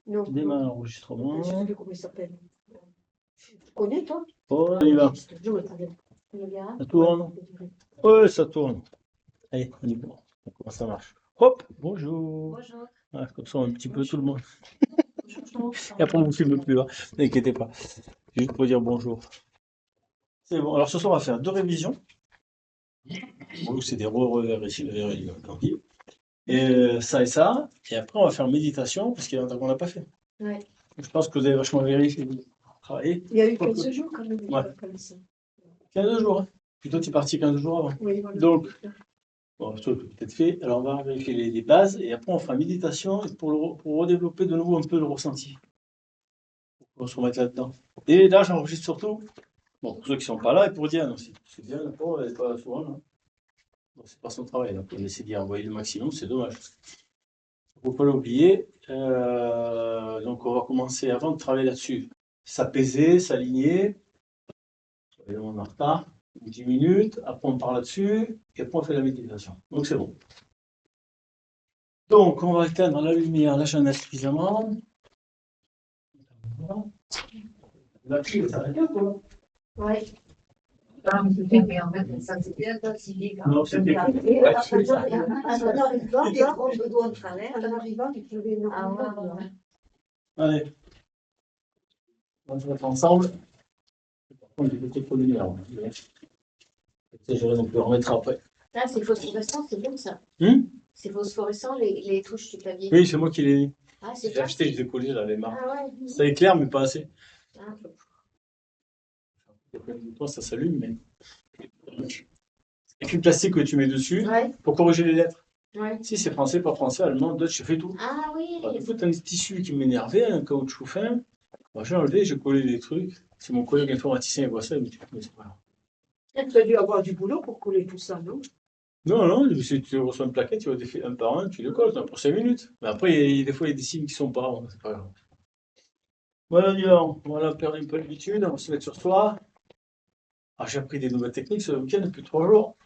Non, Démarre non. l'enregistrement. Je sais plus comment il s'appelle. Tu connais, toi? Oh, on y va. Ça tourne? Ouais, ça tourne. Allez, on y va. Comment ça marche? Hop, bonjour. Bonjour. Ah, comme ça, un petit peu tout le monde. Bonjour. Et après, on ne vous filme plus, hein. N'inquiétez pas. Juste pour dire bonjour. C'est bon. Alors, ce soir, on va faire 2 révisions. Bon, c'est des re-vérifiés. Et ça et ça. Et après, on va faire méditation, parce qu'il y en a qu'on n'a pas fait. Ouais. Je pense que vous avez vachement vérifié, travaillé. Il y a eu 15 jours quand même. Ouais. Comme ça. 15 jours, hein. Puis toi, tu es parti 15 jours avant. Oui, voilà. Donc, bon, toi, tu peut-être fait. Alors, on va vérifier les bases et après, on fera méditation pour redévelopper de nouveau un peu le ressenti. On va se remettre là-dedans. Et là, j'enregistre surtout, bon, pour ceux qui ne sont pas là et pour Diane aussi. C'est bien, la pauvre, elle n'est pas souvent là. Bon, c'est pas son travail, donc on essaie d'y envoyer le maximum, c'est dommage. Il ne faut pas l'oublier. Donc, on va commencer avant de travailler là-dessus. S'apaiser, s'aligner. On est en retard. 10 minutes, après on parle là-dessus, et après on fait la méditation. Donc c'est bon. Donc on va éteindre la lumière, la chandelle suffisamment. La clé, ça va bien, quoi. Oui. Mais en fait, ça c'est bien fatigué quand Non, c'était En arrivant, il y a le doigt de travers. En arrivant, il faisait énormément. Allez. On va se mettre ensemble. Par contre, j'ai peut-être trop de lumière. Je vais remettre après. Ah, c'est phosphorescent, c'est bon ça. C'est phosphorescent les touches du clavier. Oui, c'est moi qui l'ai mis. Ah, c'est J'ai acheté, je les ai collés, j'avais marre. Ah ouais. Ça éclaire, mais pas assez. Ah. Toi, ça s'allume, mais. Et puis le plastique que tu mets dessus Ouais. pour corriger les lettres. Ouais. Si c'est français, pas français, allemand, Dutch, je fais tout. Ah oui. Il faut un tissu qui m'énervait, un caoutchouc fin. Moi, j'ai enlevé, j'ai collé des trucs. Si mon collègue informaticien voit ça, il me dit, mais c'est pas grave. Tu as dû avoir du boulot pour coller tout ça, non? Non, non, si tu reçois une plaquette, tu vas défiler un par un, tu le colles pour 5 minutes. Mais après, des fois, il y a des signes qui sont pas, c'est pas grave. Voilà, Dion, on va perdre un peu l'habitude, on va se mettre sur soi. Ah, j'ai appris des nouvelles techniques ce week-end depuis 3 jours.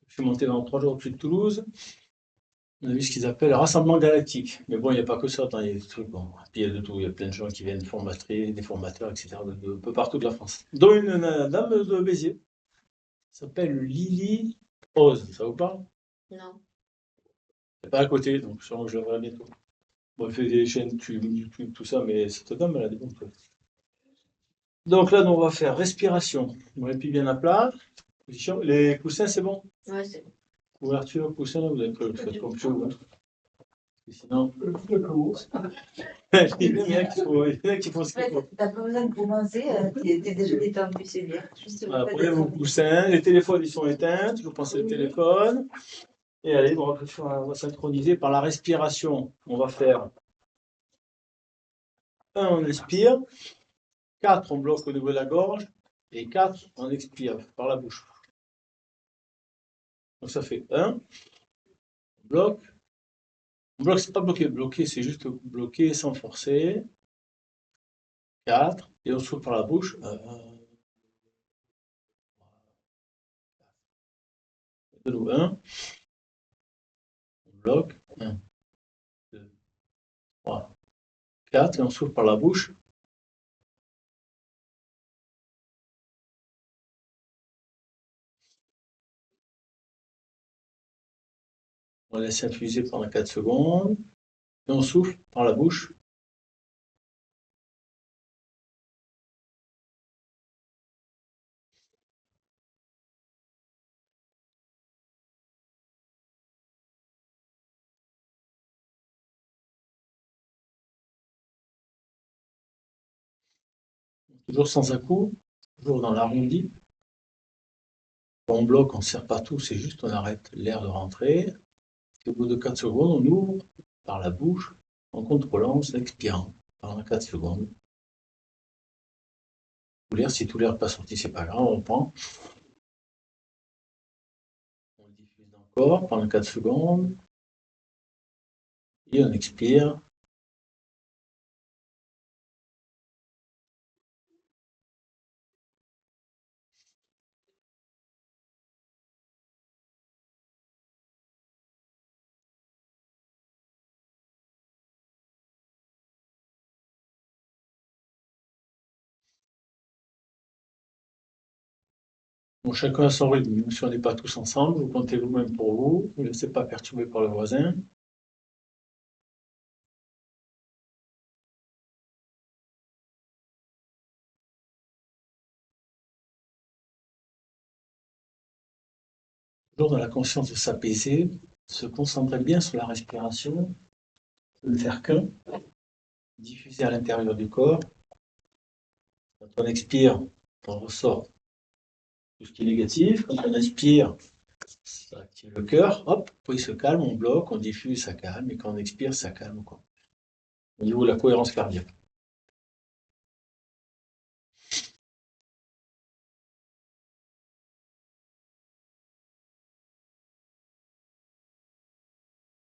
Je suis monté dans 3 jours au-dessus de Toulouse. On a vu ce qu'ils appellent rassemblement galactique. Mais bon, il n'y a pas que ça, il y a des trucs. Bon. Puis il y a de tout, il y a plein de gens qui viennent formater, des formateurs, etc., de peu partout de la France. Dont une dame de Béziers. Ça s'appelle Lily Oz, ça vous parle? Non. C'est pas à côté, donc sûrement que je la verrai bientôt. Bon, elle fait des chaînes YouTube, tout ça, mais cette dame, elle a des bons trucs. Donc là, on va faire respiration. On met bien à plat. Position. Les coussins, c'est bon? Ouais, c'est bon. Ouverture, coussin, vous avez le faire comme chaud. Sinon, il y en a qui font ce qu'il faut. T'as pas besoin de commencer, t'es déjà détendu, c'est bien. Voilà, prenez vos coussins, les téléphones ils sont éteints, je pense au téléphone. Et allez, on va synchroniser par la respiration. On va faire 1, on inspire, 4, on bloque au niveau de la gorge, et 4, on expire par la bouche. Donc ça fait 1, on bloque. On bloque, c'est pas bloqué, bloqué, c'est juste bloqué sans forcer. 4, et on souffle par la bouche. 1, on bloque. 1, 2, 3, 4, et on souffle par la bouche. On laisse infuser pendant 4 secondes. Et on souffle par la bouche. Toujours sans à-coup, toujours dans l'arrondi. Quand on bloque, on ne serre pas tout, c'est juste on arrête l'air de rentrer. Et au bout de 4 secondes, on ouvre par la bouche en contrôlant, en expirant pendant 4 secondes. Si tout l'air n'est pas sorti, c'est pas grave, on prend. On diffuse encore pendant 4 secondes. Et on expire. Bon, chacun a son rythme, même si on n'est pas tous ensemble, vous comptez vous-même pour vous, ne vous laissez pas perturber par le voisin. Toujours dans la conscience de s'apaiser, se concentrer bien sur la respiration, ne faire qu'un, diffuser à l'intérieur du corps. Quand on expire, on ressort tout ce qui est négatif. Quand on inspire, ça active le cœur. Hop, puis il se calme, on bloque, on diffuse, ça calme. Et quand on expire, ça calme. Quoi. Au niveau de la cohérence cardiaque.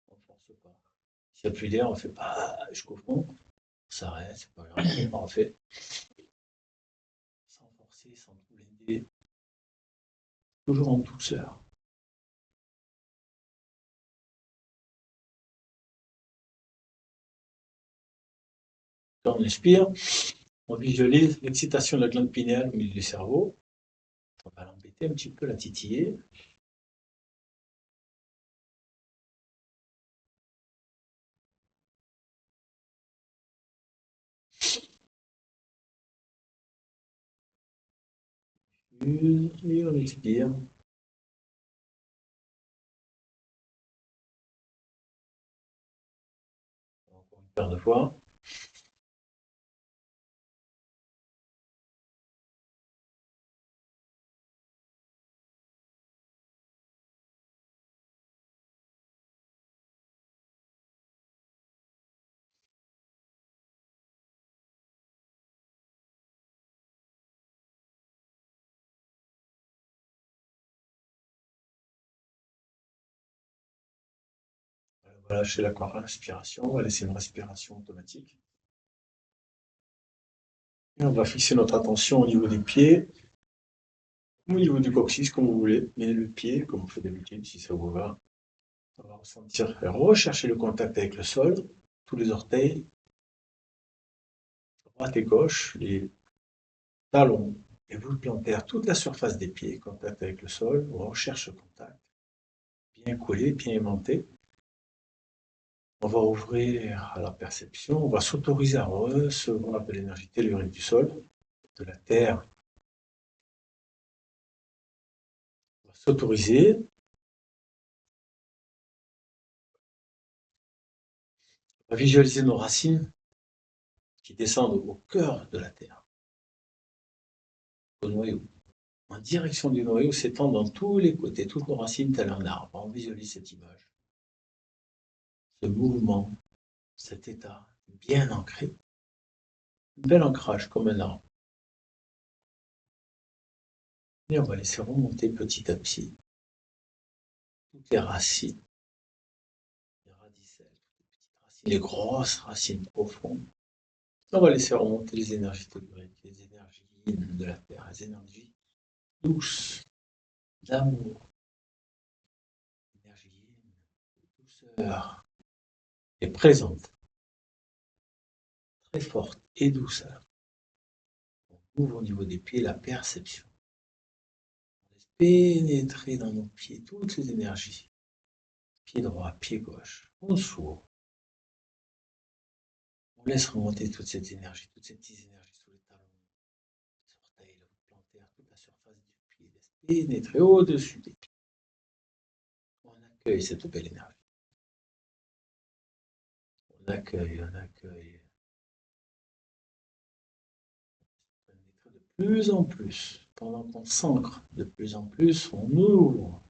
On ne force pas. S'il n'y a plus d'air, on ne fait pas jusqu'au fond. On s'arrête, c'est pas grave. On refait. Sans forcer, sans tout blinder. Toujours en douceur. Quand on inspire, on visualise l'excitation de la glande pinéale au milieu du cerveau. On va l'embêter un petit peu, la titiller. Et on expire. Encore une paire de fois. On va lâcher la respiration, on va laisser une respiration automatique. Et on va fixer notre attention au niveau des pieds, au niveau du coccyx, comme vous voulez, mais le pied, comme on fait d'habitude, si ça vous va. On va ressentir, rechercher le contact avec le sol, tous les orteils, droite et gauche, les talons, les voûtes plantaires, toute la surface des pieds, contact avec le sol, on recherche le contact, bien collé, bien aimanté. On va ouvrir à la perception, on va s'autoriser à recevoir de l'énergie tellurique du sol, de la terre. On va s'autoriser. On va visualiser nos racines qui descendent au cœur de la terre, au noyau. En direction du noyau, s'étendent dans tous les côtés, toutes nos racines telles un arbre. On visualise cette image. Ce mouvement, cet état bien ancré. Un bel ancrage comme un arbre. Et on va laisser remonter petit à petit toutes les racines, les radicelles, les petites racines, les grosses racines profondes. On va laisser remonter les énergies telluriques, les énergies de la terre, les énergies douces, d'amour, énergie de douceur et présente, très forte et douceur. On ouvre au niveau des pieds la perception. On laisse pénétrer dans nos pieds toutes les énergies. Pied droit, pied gauche. On s'ouvre. On laisse remonter toute cette énergie, toutes ces petites énergies sous les talons, les orteils, la voûte plantaire, toute la surface du pied. Laisse pénétrer au-dessus des pieds. On accueille cette belle énergie. On accueille, on accueille. De plus en plus, pendant qu'on s'ancre de plus en plus, on ouvre.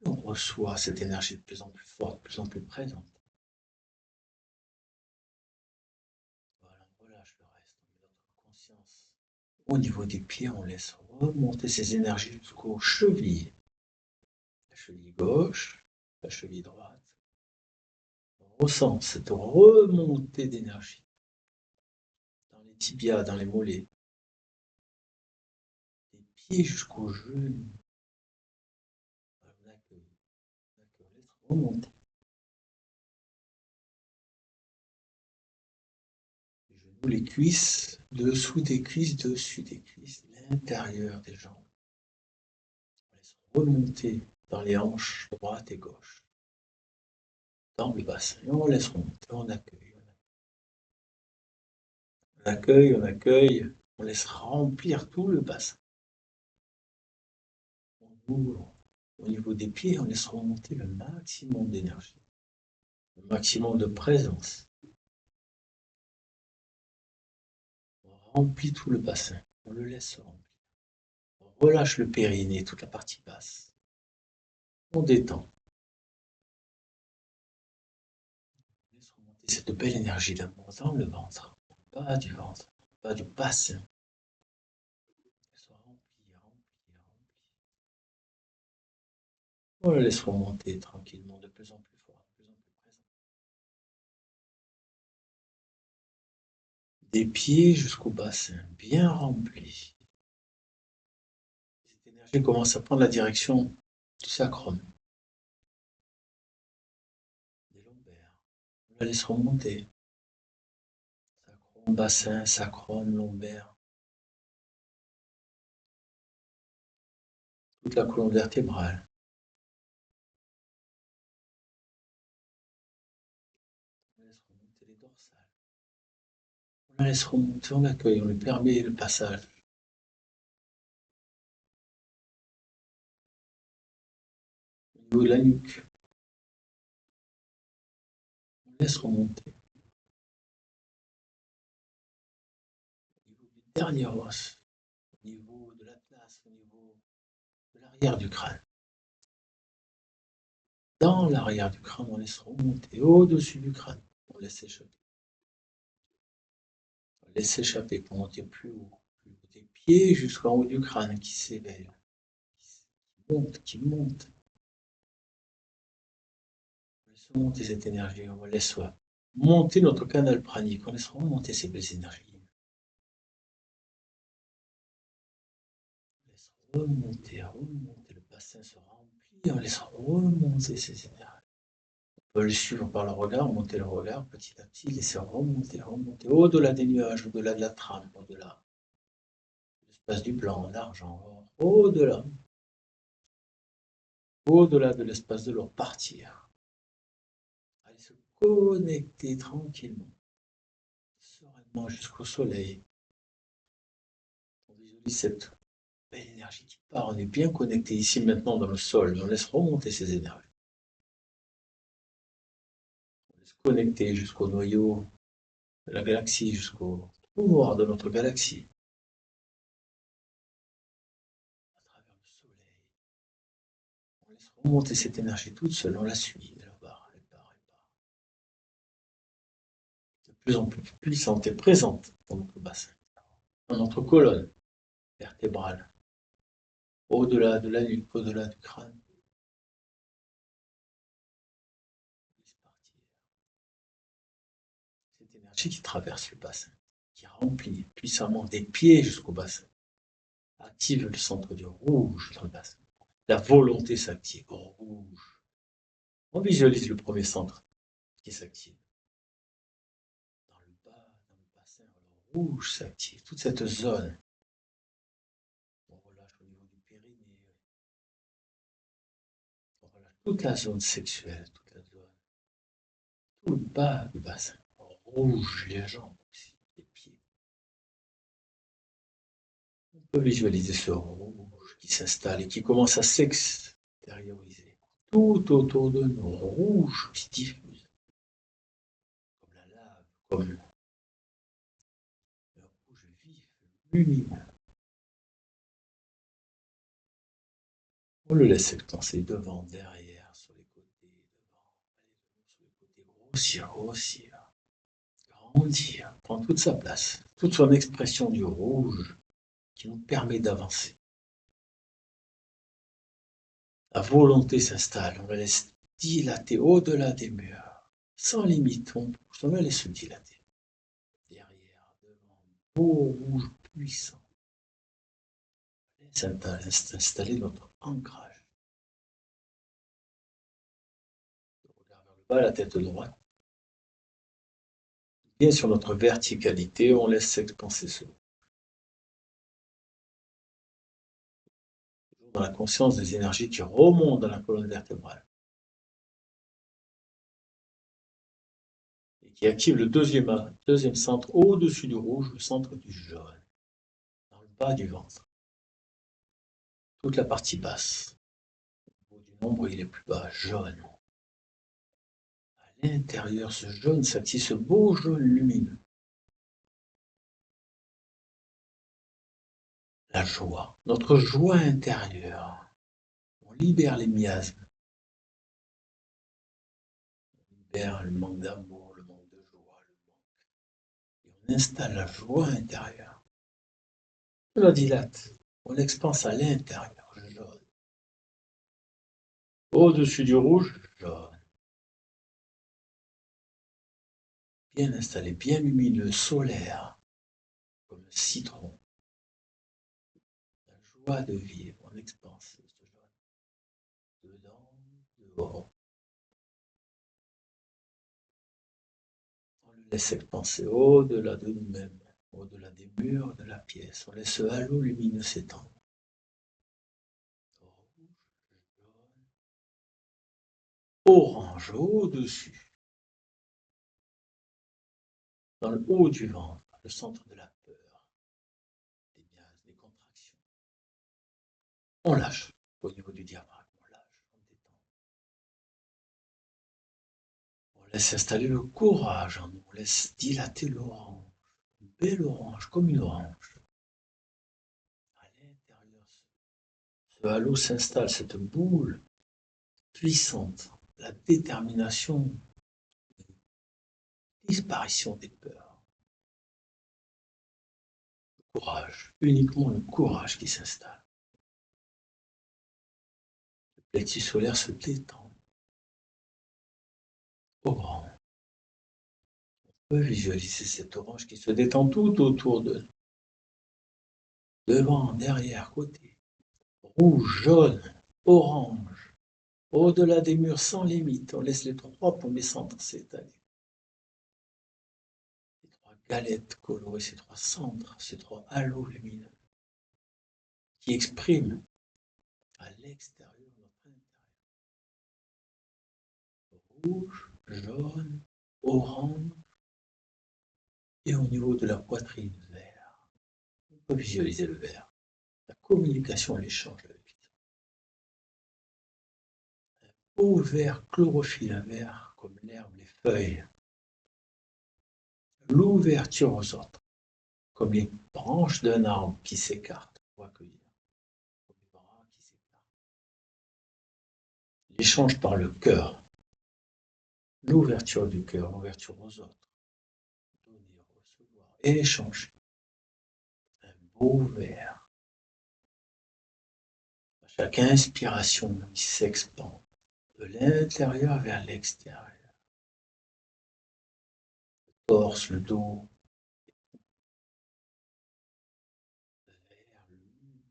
On reçoit cette énergie de plus en plus forte, de plus en plus présente. Voilà, on relâche le reste, on met notre conscience. Au niveau des pieds, on laisse remonter ces énergies jusqu'aux chevilles. La cheville gauche, la cheville droite. On ressent cette remontée d'énergie dans les tibias, dans les mollets, des pieds jusqu'aux genoux. On accueille, on laisse remonter. Les genoux, les cuisses, dessous des cuisses, dessus des cuisses, l'intérieur des jambes. remonter dans les hanches droite et gauche, dans le bassin. Et on laisse remonter, on accueille. On accueille, on accueille, on laisse remplir tout le bassin. On ouvre au niveau des pieds, on laisse remonter le maximum d'énergie, le maximum de présence. On remplit tout le bassin, on le laisse remplir. On relâche le périnée, toute la partie basse. On détend. On laisse remonter cette belle énergie d'amour dans le ventre, pas du ventre, pas du bassin. On le laisse remonter tranquillement, de plus en plus fort, de plus en plus présent. Des pieds jusqu'au bassin, bien rempli. Cette énergie commence à prendre la direction du sacrum, des lombaires. On la laisse remonter. Sacrum, bassin, sacrum, lombaire. Toute la colonne vertébrale. On laisse remonter les dorsales. On la laisse remonter, on l'accueille, on lui permet le passage. Au niveau de la nuque. On laisse remonter. Au niveau du dernier os. Au niveau de l'atlas, au niveau de l'arrière du crâne. Dans l'arrière du crâne, on laisse remonter au-dessus du crâne. On laisse échapper. On laisse échapper pour monter plus haut des pieds jusqu'en haut du crâne qui s'éveille, qui monte. On laisse monter cette énergie, on laisse monter notre canal pranique, on laisse remonter ces belles énergies. On laisse remonter, le bassin se remplit, on laisse remonter ces énergies. On peut le suivre par le regard, monter le regard petit à petit, laisser remonter, au-delà des nuages, au-delà de la trame, au-delà de l'espace du blanc, l'argent, au-delà de l'espace de l'or, partir. Allez se connecter tranquillement, sereinement jusqu'au soleil. On visualise cette belle énergie qui part, on est bien connecté ici maintenant dans le sol, on laisse remonter ces énergies. Connecté jusqu'au noyau de la galaxie, jusqu'au trou noir de notre galaxie. À travers le soleil. On laisse remonter cette énergie toute seule, on la suit, elle part. De plus en plus puissante et présente dans notre bassin, dans notre colonne vertébrale, au-delà de la nuque, au-delà du crâne. Cette énergie qui traverse le bassin, qui remplit puissamment des pieds jusqu'au bassin, active le centre du rouge dans le bassin. La volonté s'active au rouge. On visualise le premier centre qui s'active. Dans le bas, dans le bassin, le rouge s'active. Toute cette zone. On relâche au niveau du périnée. On relâche toute la zone sexuelle, toute la zone. Tout le bas du bassin. Rouge, les jambes aussi, les pieds. On peut visualiser ce rouge qui s'installe et qui commence à s'extérioriser. Tout autour de nous, rouge qui diffuse. Comme la lave, comme le rouge vif, lumineux. On le laisse s'expanser devant, derrière, sur les côtés, devant, sur les côtés, grossir, grandir, prendre toute sa place, toute son expression du rouge qui nous permet d'avancer. La volonté s'installe, on la laisse dilater au-delà des murs, sans limite, on la laisse se dilater. Derrière, devant, beau rouge puissant. Laisse installer notre ancrage. Le regard vers le bas, la tête droite. Bien sur notre verticalité, on laisse s'expanser ce. dans la conscience des énergies qui remontent dans la colonne vertébrale et qui activent le deuxième centre au-dessus du rouge, le centre du jaune, dans le bas du ventre. Toute la partie basse, au niveau du nombril est plus bas, jaune. À l'intérieur, ce jaune s'active, ce beau jaune lumineux. La joie, notre joie intérieure. On libère les miasmes. On libère le manque d'amour, le manque de joie, le manque. Et on installe la joie intérieure. On la dilate, on l'expanse à l'intérieur, jaune. Au-dessus du rouge, jaune. Bien installé, bien lumineux, solaire, comme un citron. La joie de vivre, on expanse ce jaune. Dedans, dehors. On le laisse expanser au-delà de nous-mêmes, au-delà des murs de la pièce. On laisse ce halo lumineux s'étendre. Rouge, jaune, orange au-dessus. Dans le haut du ventre, le centre de la peur, des miasmes, des contractions. On lâche au niveau du diaphragme, on lâche, on détend. On laisse installer le courage en nous, on laisse dilater l'orange, une belle orange, comme une orange. À l'intérieur, ce halo s'installe, cette boule puissante, la détermination, la disparition des peurs. Le courage, uniquement le courage qui s'installe. Le plexus solaire se détend. Orange. On peut visualiser cette orange qui se détend tout autour de nous. Devant, derrière, côté. Rouge, jaune, orange. Au-delà des murs sans limite, on laisse les trois premiers centres s'étaler. Les trois galettes colorées, ces trois centres, ces trois halos lumineux qui expriment à l'extérieur notre intérieur. Rouge, jaune, orange et au niveau de la poitrine, vert. On peut visualiser le vert. La communication, l'échange avec les autres. Un beau vert chlorophylle, un vert comme l'herbe, les feuilles. L'ouverture aux autres, comme les branches d'un arbre qui s'écartent pour accueillir, comme les bras qui s'écartent. L'échange par le cœur, l'ouverture du cœur, l'ouverture aux autres, donner, recevoir et échanger. Un beau verre. À chaque inspiration, il s'expand de l'intérieur vers l'extérieur. Le torse, le dos, vers lui,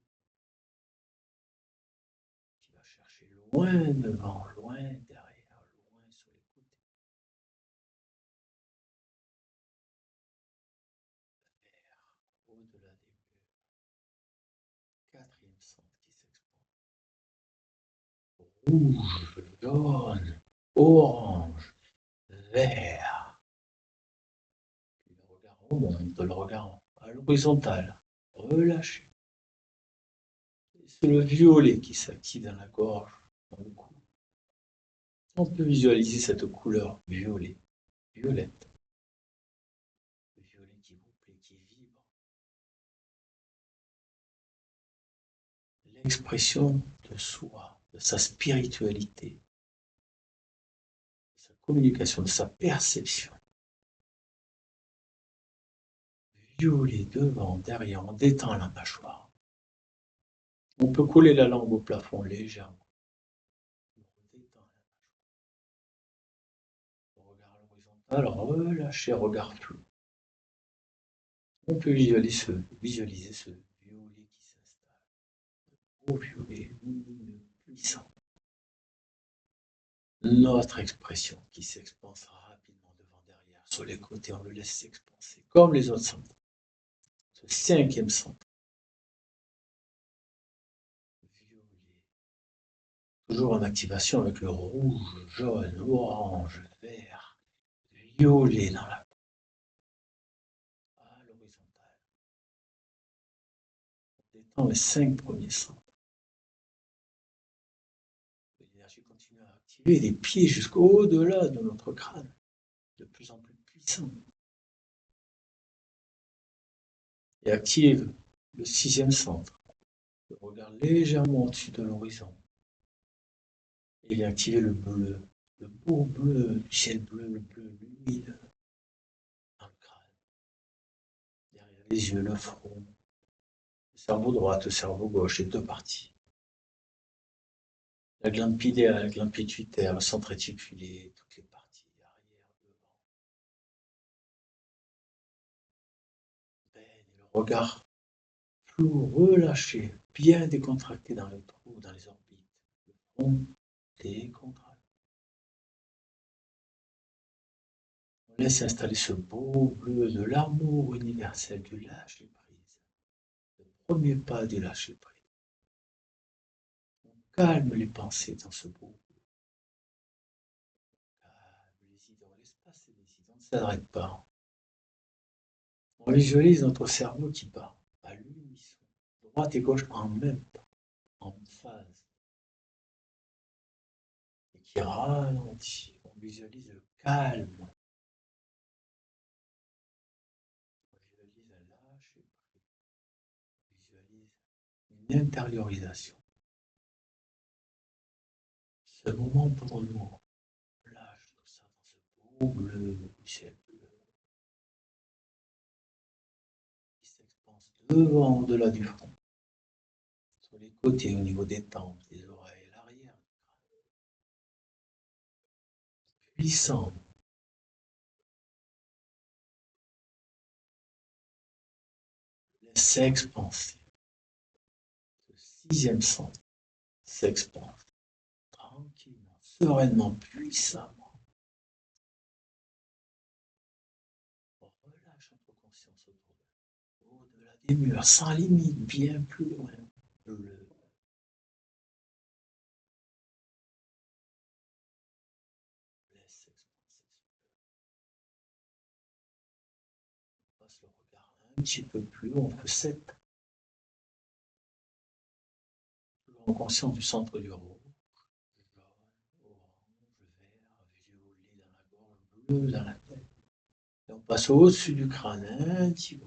qui va chercher loin devant, loin derrière, loin sur les côtés. Vers, au-delà des murs. Quatrième centre qui s'expand. Rouge, jaune, orange, vert. Puis le regard remonte, le regard à l'horizontale, relâché. C'est le violet qui s'active dans la gorge, dans le cou. On peut visualiser cette couleur violet, violette. Le violet qui vous plaît, qui vibre. L'expression de soi, de sa spiritualité, de sa communication, de sa perception. Violet devant, derrière, on détend la mâchoire. On peut coller la langue au plafond légèrement. On détend la mâchoire. Regard à l'horizontale, relâchez, regard flou. On peut visualiser ce violet qui s'installe. Au violet lumineux, puissant. Notre expression qui s'expansera rapidement devant, derrière, sur les côtés, on le laisse s'expanser comme les autres centres. Ce cinquième centre. Violet toujours en activation avec le rouge, jaune, orange, vert, violet dans la à l'horizontale. On détend les 5 premiers centres. L'énergie continue à activer les pieds jusqu'au-delà de notre crâne, de plus en plus puissant. Et active le 6e centre, le regard légèrement au-dessus de l'horizon. Et il a activé le bleu, le beau bleu, du ciel bleu, le bleu humide, dans le crâne, derrière les yeux, le front, le cerveau droit, le cerveau gauche, les 2 parties. La glande pinéale, la glande pituitaire, le centre réticulé, toutes les parties, arrière, devant. Et le regard flou, relâché, bien décontracté dans le trou, dans les orbites. Le front décontracté. On laisse installer ce beau bleu de l'amour universel, du lâcher prise. Le premier pas du lâcher prise. On calme les pensées dans ce beau bleu. Calme les idées, on laisse passer les idées, on ne s'arrête pas. On visualise notre cerveau qui part à l'unisson, droite et gauche en même temps, en phase, et qui ralentit. On visualise le calme. On visualise un lâcher prise. On visualise une intériorisation. Ce moment pour nous, on lâche tout ça dans ce beau bleu du ciel bleu qui s'expanse devant, au-delà du front, sur les côtés, au niveau des tempes, des oreilles, l'arrière du crâne. Puissant. Laisse s'expanser. Ce 6e centre s'expanse tranquillement, sereinement, puissamment. On relâche notre conscience autour de nous, au-delà des murs, sans limite, bien plus loin. Laisse s'expanser. On passe le regard un petit peu plus haut, on fait 7. En conscience du centre du rouge, jaune, orange, vert, violet dans la gorge, bleu dans la tête. Et on passe au-dessus du crâne un petit peu.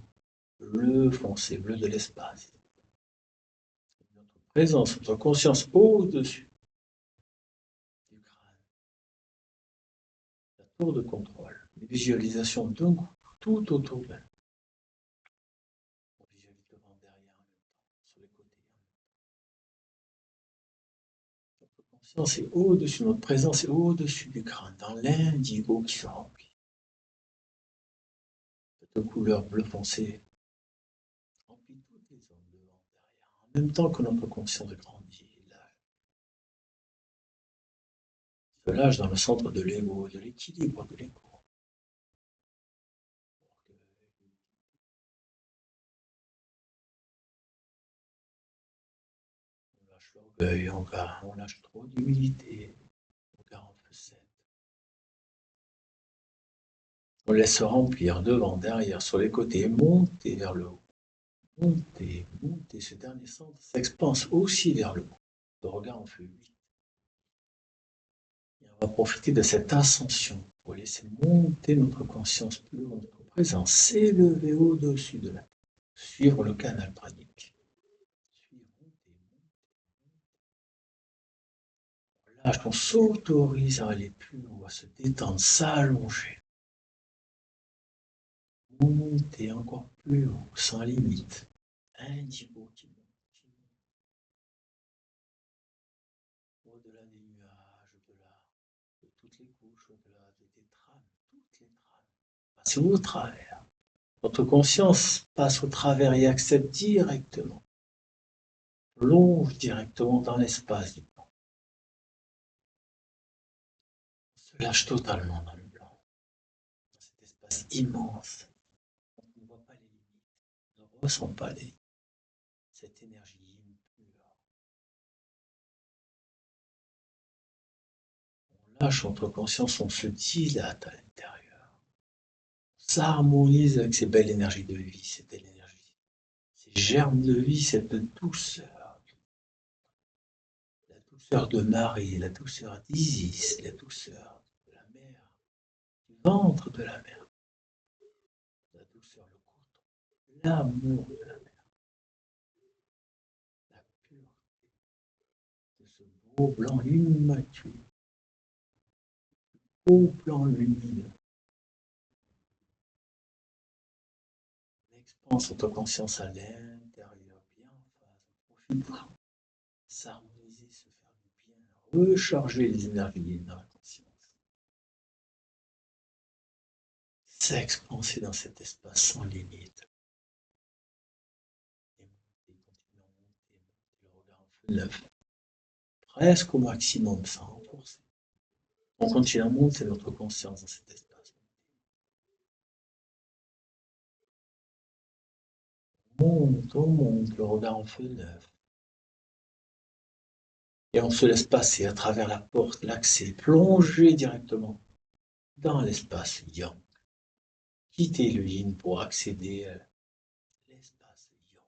Bleu foncé, bleu de l'espace. Notre présence, notre conscience au-dessus du crâne. La tour de contrôle, les visualisations d'un coup, tout autour d'elle. On visualise devant, derrière en même temps, sur les côtés. Notre conscience est au-dessus, notre présence est au-dessus du crâne, dans l'indigo qui se remplit. Cette couleur bleu foncé remplit toutes les zones devant, derrière, en même temps que notre conscience grandit et se lâche dans le centre de l'ego, de l'équilibre de l'ego. On lâche l'orgueil, on lâche trop d'humilité, on garde le 7. On laisse se remplir devant, derrière, sur les côtés, monter vers le haut. Monter, monter, ce dernier centre s'expanse aussi vers le haut. Le regard en fait 8. Et on va profiter de cette ascension pour laisser monter notre conscience plus haut, notre présence, s'élever au-dessus de la terre, suivre le canal pranique. Là, on s'autorise à aller plus haut, à se détendre, s'allonger. Monter encore plus haut, sans limite. Indigo qui monte. Au-delà des nuages, au-delà de toutes les couches, au-delà des trames, toutes les trames. Passez au travers. Votre conscience passe au travers et accède directement. Plonge directement dans l'espace du plan. On se lâche totalement dans le blanc. Dans cet espace immense. On ne voit pas les limites. On ne ressent pas les limites. Cette énergie impure. relâche notre conscience, on se dilate à l'intérieur. On s'harmonise avec ces belles énergies de vie, cette belle énergie, ces germes de vie, cette douceur. La douceur de Marie, la douceur d'Isis, la douceur de la mer, du ventre de la mer, la douceur, le coton, l'amour de la mer, la pureté de ce beau blanc immaculé, beau blanc lumineux. Expanse ta conscience à l'intérieur, bien en face, profite, s'harmoniser, se faire du bien, recharger les énergies dans la conscience. S'expanser dans cet espace sans limite. Et monter, continuer à monter, le regard en feu neuf. Presque au maximum, sans renforcer. On continue à monter notre conscience dans cet espace. On monte, le regard en feu neuf. Et on se laisse passer à travers la porte, l'accès, plonger directement dans l'espace yang. Quitter le yin pour accéder à l'espace yang.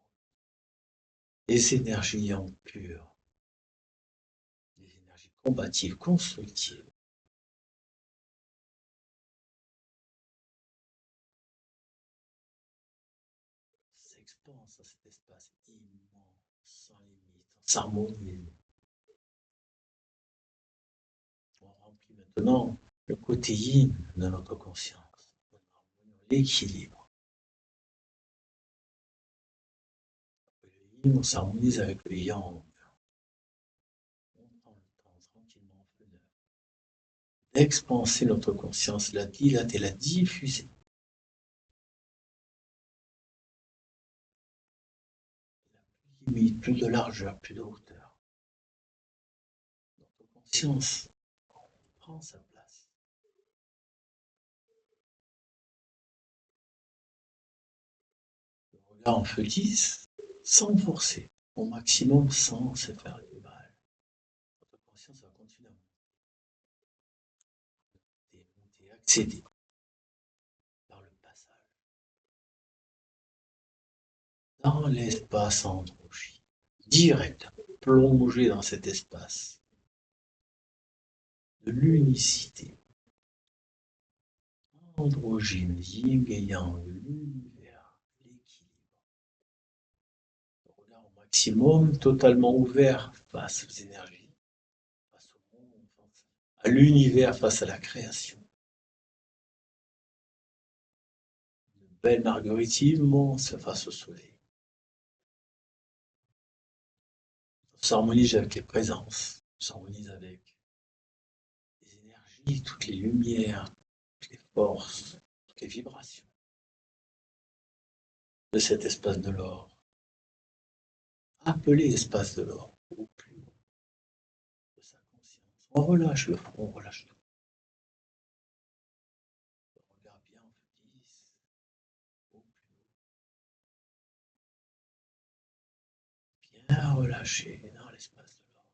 Les énergies yang pures, les énergies combatives, constructives. S'expanse à cet espace immense, sans limite, on s'harmonise. On remplit maintenant le côté yin de notre conscience, l'équilibre. Le yin, on s'harmonise avec le yang. On prend le temps tranquillement d'expanser notre conscience, la dilater, la diffuser. Limite, plus de largeur, plus de hauteur. Notre conscience prend sa place. Le regard en feu 10, sans forcer, au maximum sans se faire du mal. Notre conscience va continuer à monter, accéder par le passage dans l'espace androgyne, direct, plongé dans cet espace de l'unicité. Androgyne, yin et yang, l'univers, l'équilibre. Le regard au maximum, totalement ouvert face aux énergies, face au monde, à l'univers, face à la création. Une belle marguerite immense face au soleil. On s'harmonise avec les présences, on s'harmonise avec les énergies, toutes les lumières, toutes les forces, toutes les vibrations de cet espace de l'or. Appelé espace de l'or, au plus haut de sa conscience. On relâche le front, on relâche tout. On regarde bien en feu 10, au plus haut. Bien relâché dans l'espace de l'or.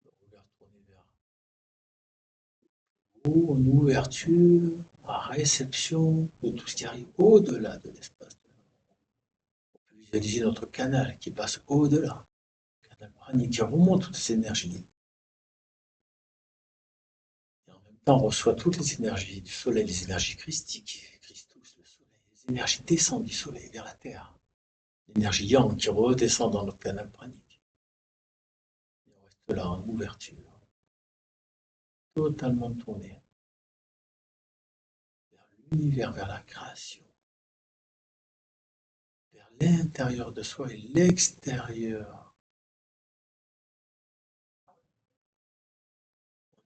Le regard tourné vers haut, en ouverture, à réception de tout ce qui arrive au-delà de l'espace de l'or. On peut visualiser notre canal qui passe au-delà. Canal pranique qui remonte toutes ces énergies. Et en même temps, on reçoit toutes les énergies du soleil, les énergies christiques, Christus, le soleil. Les énergies descendent du soleil vers la terre. L'énergie yang qui redescend dans notre canal pranique. Et on reste là en ouverture, totalement tourné vers l'univers, vers la création, vers l'intérieur de soi et l'extérieur.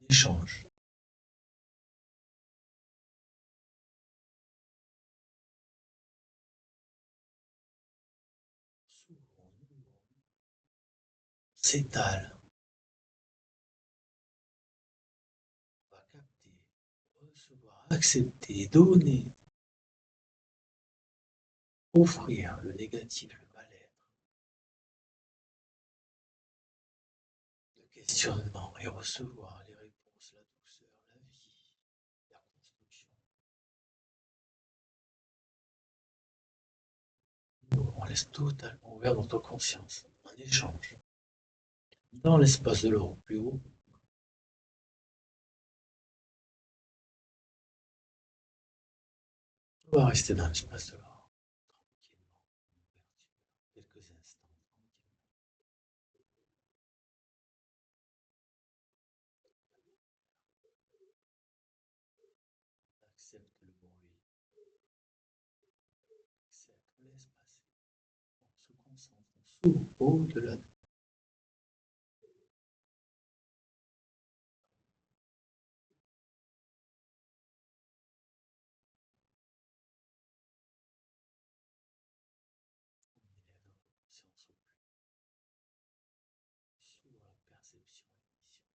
On échange. On s'étale. On va capter, recevoir, accepter, donner, offrir le négatif, le mal-être. questionnement et recevoir les réponses, la douceur, la vie, la construction. On laisse totalement ouvert notre conscience en échange. Dans l'espace de l'or plus haut, on va rester dans l'espace de l'or, tranquillement, quelques instants. Accepte le bruit. Accepte, laisse passer. On se concentre, on s'ouvre au-delà de conscience au plus sur la perception et l'émission.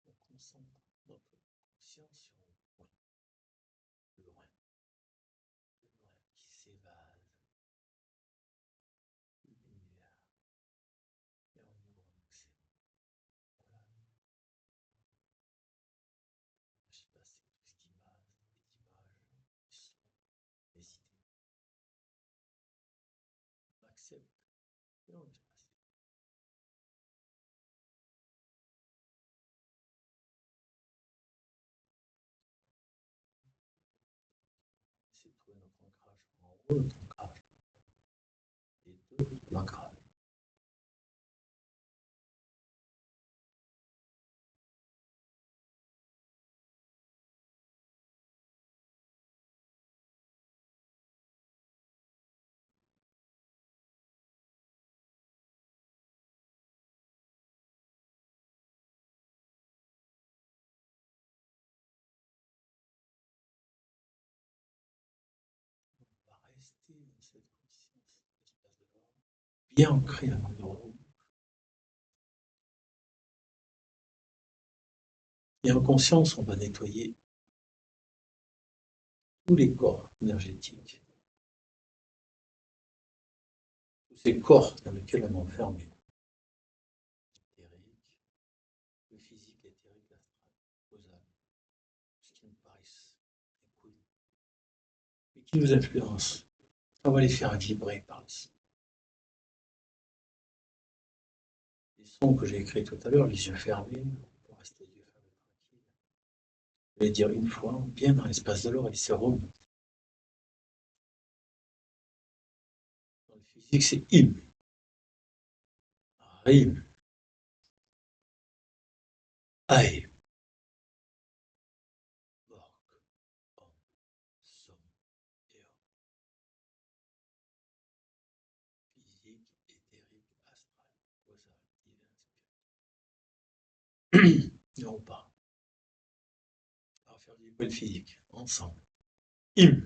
On concentre notre conscience sur un point, loin qui s'évade, l'univers, et on ouvre un accès. Voilà. Laisse passer tout ce qui passe, les images, les sons, les idées. On accepte et on laisse passer. C'est de trouver notre ancrage en haut, notre ancrage, et deux, l'ancrage. On va rester dans cette conscience, l'espace de l'or, bien ancré à l'endroit. Et en conscience, on va nettoyer tous les corps énergétiques, tous ces corps dans lesquels on est enfermé. Éthérique, le physique, éthérique, astral, causal, ce qui nous paraissent inconnus, mais qui nous influencent. On va les faire vibrer par les sons que j'ai écrits tout à l'heure, les yeux fermés, pour rester les yeux fermés tranquilles. Je vais dire une fois, bien dans l'espace de l'or, et c'est rond. Dans le physique, c'est im, rim, aïe, bork, om, som, et om. Physique, éthérique, astral, causal, divin, spirituel. Et on part. On va faire du le physique, ensemble. Im.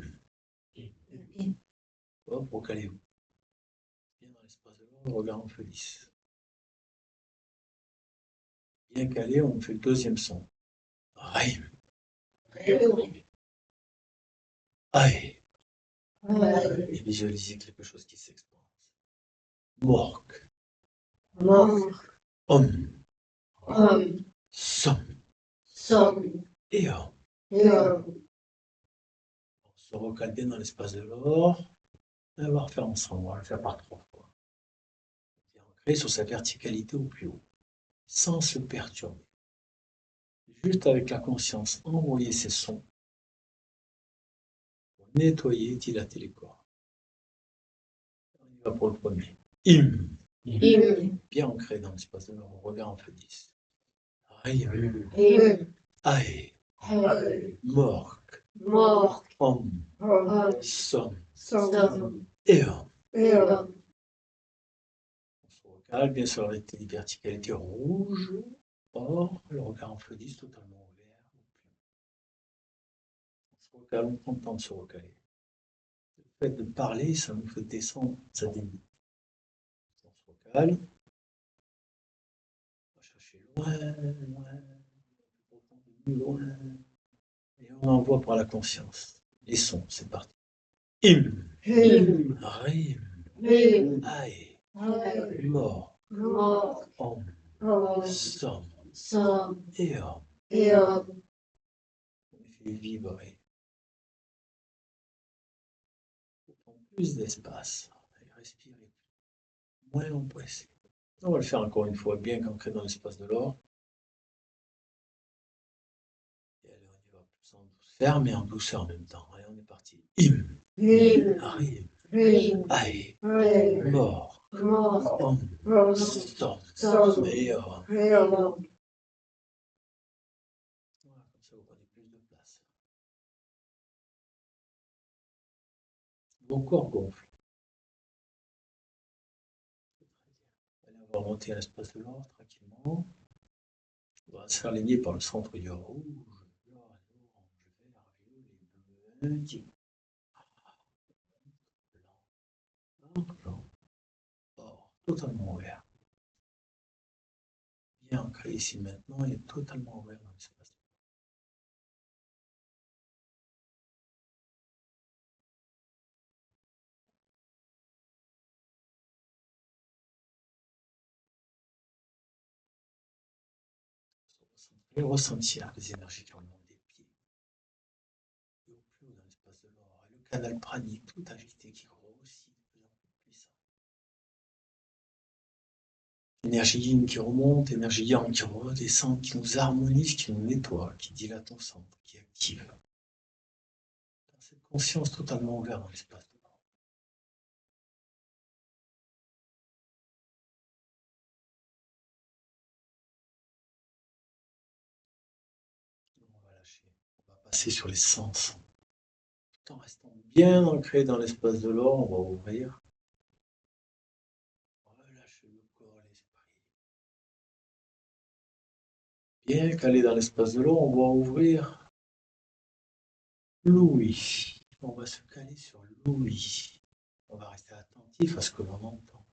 Hop, recalez-vous. Bien dans l'espace de l'or, le regard en feu lisse. Bien calé, on fait le deuxième son. Rim. Aïe. Et visualisez quelque chose qui s'expanse. Mork. Om. Som. Et om. On se recale bien dans l'espace de l'or. On va refaire ensemble, on va le faire par 3 fois. Et ancré sur sa verticalité au plus haut, sans se perturber. Juste avec la conscience, envoyer ces sons nettoyer, dilater les corps. On y va pour le premier. Im. Bien ancré dans l'espace de l'or, on regarde en feu 10. Riem. Ae. Mork. Om. Som. Eon. On se recale, bien sur la verticalité rouge. Or, le regard en feu 10 totalement ouvert. On se recale, on prend le temps de se recaler. Le fait de parler, ça nous fait descendre, ça délie. On se recale. On va chercher loin. Et on envoie par la conscience. Les sons, c'est parti. Im. Rim. Ae. Mort. Om. Som. Eon. On fait vibrer. Plus d'espace. Respirer. Moins on presse. On va le faire encore une fois, bien ancré dans l'espace de l'or. Et allez, on y va plus en douceur, mais en douceur en même temps. Allez, on est parti. Im. Rim. Ae. Mort. Om. Som. Eon. Voilà, comme ça, vous prenez plus de place. Mon corps gonfle. Allez, on va remonter à l'espace de l'or tranquillement. On va s'aligner par le centre du rouge, l'or, orange, vert, violet, bleu, indigo. Blanc, or, totalement ouvert. Bien ancré ici maintenant et totalement ouvert dans l'espace. Et ressentir les énergies qui remontent des pieds. Et au plus haut dans l'espace de l'or, et le canal pranique tout agité qui grossit de plus en plus puissant. Énergie yin qui remonte, énergie yang qui redescend, qui nous harmonise, qui nous nettoie, qui dilate nos centres, qui active. Dans cette conscience totalement ouverte dans l'espace de l'or. On va lâcher, on va passer sur les sens. Tout en restant bien ancré dans l'espace de l'or, on va ouvrir. Relâcher le corps et l'esprit. Bien calé dans l'espace de l'or, on va ouvrir l'ouïe. On va se caler sur l'ouïe. On va rester attentif à ce que l'on entend.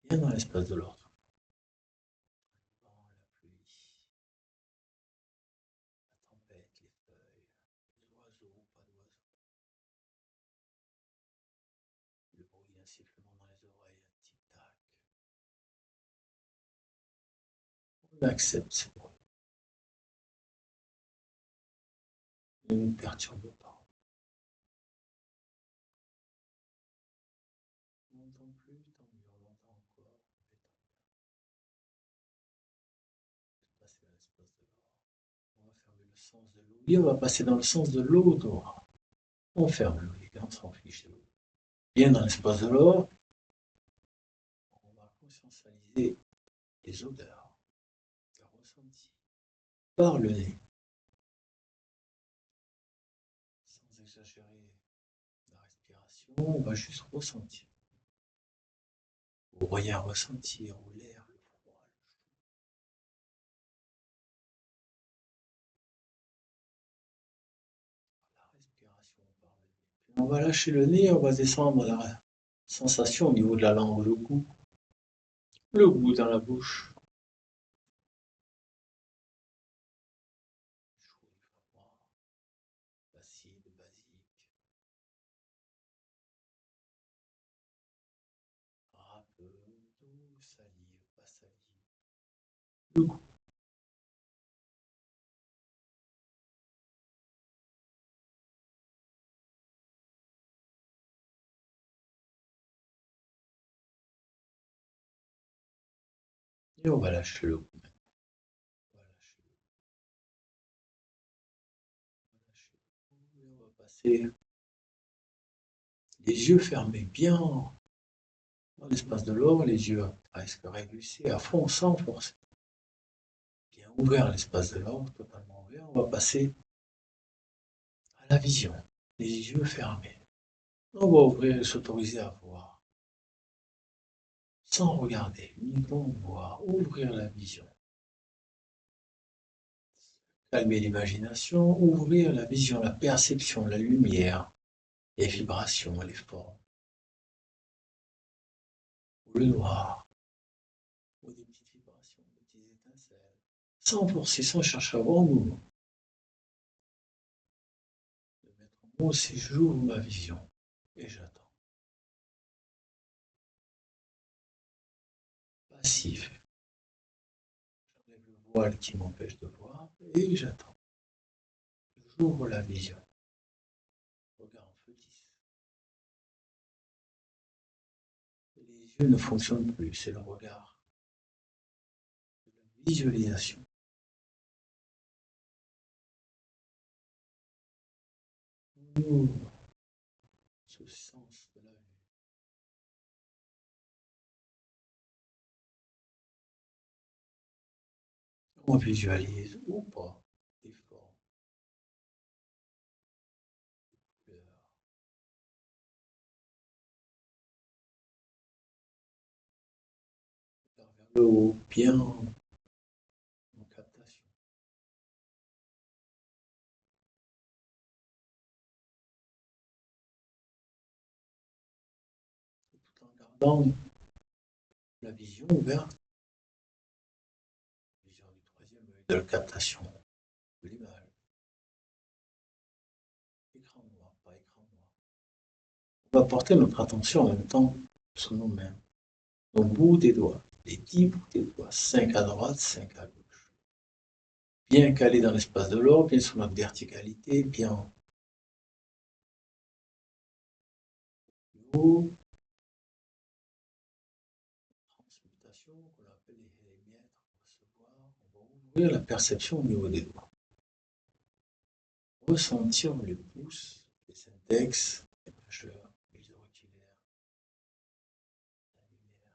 Bien dans l'espace de l'or. Dans la pluie, la tempête, les feuilles, les oiseaux, pas d'oiseaux. Le bruit d'un sifflement dans les oreilles, un tic-tac. On accepte ce bruit. Ne nous perturbe pas. On n'entend plus, tant mieux, on l'entend encore. Passer dans l'espace de l'or. On va fermer le sens de l'ouïe, on va passer dans le sens de l'odorat. On ferme l'ouïe, on s'en fiche de l'eau. Bien dans l'espace de l'or, on va conscientiser les odeurs, les ressentis par le nez. Sans exagérer la respiration, on va juste ressentir. Ou rien ressentir, ou l'air, le froid, le chaud. La respiration par le nez. Puis on va lâcher le nez, on va descendre la sensation au niveau de la langue, le goût dans la bouche. Chaud, froid, acide, basique. Râpeux, doux, salive, pas salive. Le goût. Et on va lâcher le goût. On va lâcher le goût. On va lâcher le goût et on va passer les yeux fermés bien dans l'espace de l'or, les yeux presque révulsés à fond sans forcer. Bien ouvert l'espace de l'or, totalement ouvert, on va passer à la vision, les yeux fermés. On va ouvrir et s'autoriser à voir, sans regarder, uniquement voir, ouvrir la vision. Calmer l'imagination, ouvrir la vision, la perception, la lumière, les vibrations, les formes, le noir, ou des petites vibrations, des petites étincelles, sans forcer, sans chercher à voir en mouvement. De mettre en mots, c'est j'ouvre ma vision et j'attends. Passif. J'enlève le voile qui m'empêche de voir et j'attends. J'ouvre la vision. Regard en feu 10. Les yeux ne fonctionnent plus, c'est le regard. C'est la visualisation. On ouvre ce sens de la vue. On visualise ou pas des formes, des couleurs. Vers le haut, bien en captation. Et tout en gardant la vision ouverte, la vision du troisième œil de la captation de l'image. Écran noir, pas écran noir. On va porter notre attention en même temps sur nous-mêmes, au bout des doigts, les 10 bouts des doigts, 5 à droite, 5 à gauche. Bien calé dans l'espace de l'or, bien sur notre verticalité, bien haut. Transmutation, qu'on appelle les miettes, recevoir. On va ouvrir la perception au niveau des doigts. Ressentir les pouces, les index, les majeurs, les auriculaires, la lumière,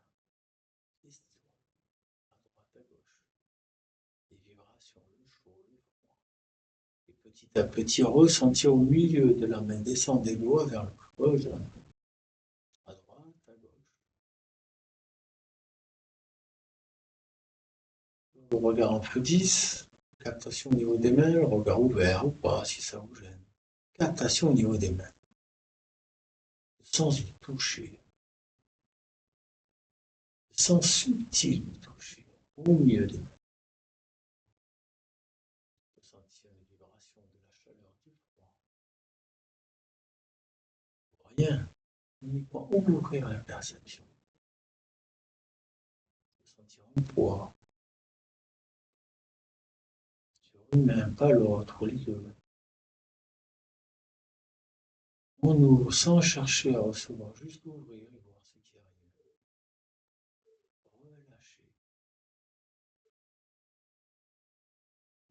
les stylos, à droite, à gauche, les vibrations, le chaud, le froid. Et petit à petit, ressentir au milieu de la main, descendre des doigts vers le creux de la main, à droite, à gauche. Le regard en feu 10, captation au niveau des mains, le regard ouvert ou pas, si ça vous gêne. Captation au niveau des mains. Le sens du toucher. Le sens subtil du toucher, au milieu des mains. Sentir les vibrations de la chaleur, du froid. Rien, uniquement ouvrir la perception. Sentir un poids sur une main, pas l'autre, les deux. On ouvre sans chercher à recevoir, juste ouvrir et voir ce qui arrive. Relâcher.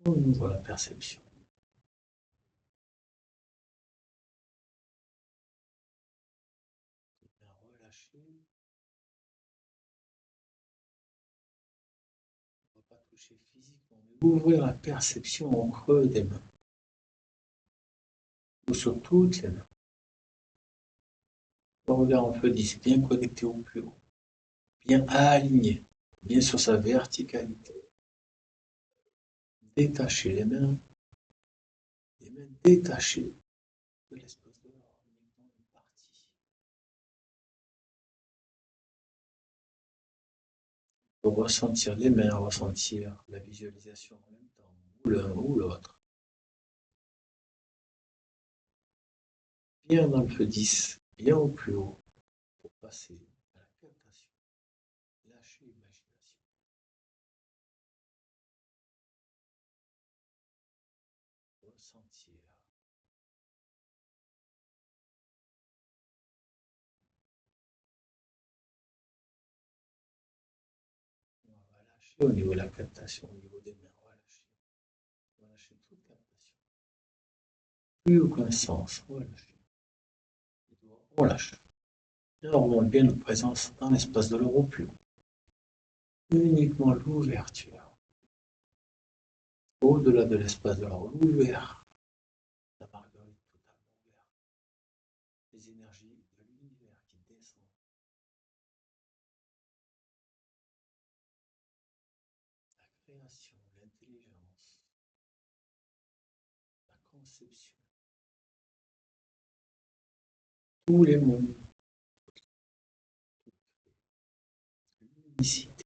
On ouvre la perception. Relâcher. On ne va pas toucher physiquement, mais ouvrir la perception au creux des mains. Ou sur toutes les mains. Le regard en feu 10, bien connecté au plus haut, bien aligné, bien sur sa verticalité. Détacher les mains détachées de l'espace de l'or, uniquement une partie. Pour ressentir les mains, ressentir la visualisation en même temps, ou l'un ou l'autre. Bien dans le feu 10, bien au plus haut, pour passer à la captation. Lâcher l'imagination. Ressentir. On va lâcher au niveau de la captation, au niveau des mains, on va lâcher. On va lâcher toute captation. Plus aucun sens. Relâchez. On lâche. Et on remonte bien notre présence dans l'espace de l'euro plus haut. Uniquement l'ouverture. Au-delà de l'espace de l'euro, l'ouvert. La marguerite totalement ouverte. Les énergies de l'univers qui descendent. La création, l'intelligence, la conception. Tous les mondes. L'unicité.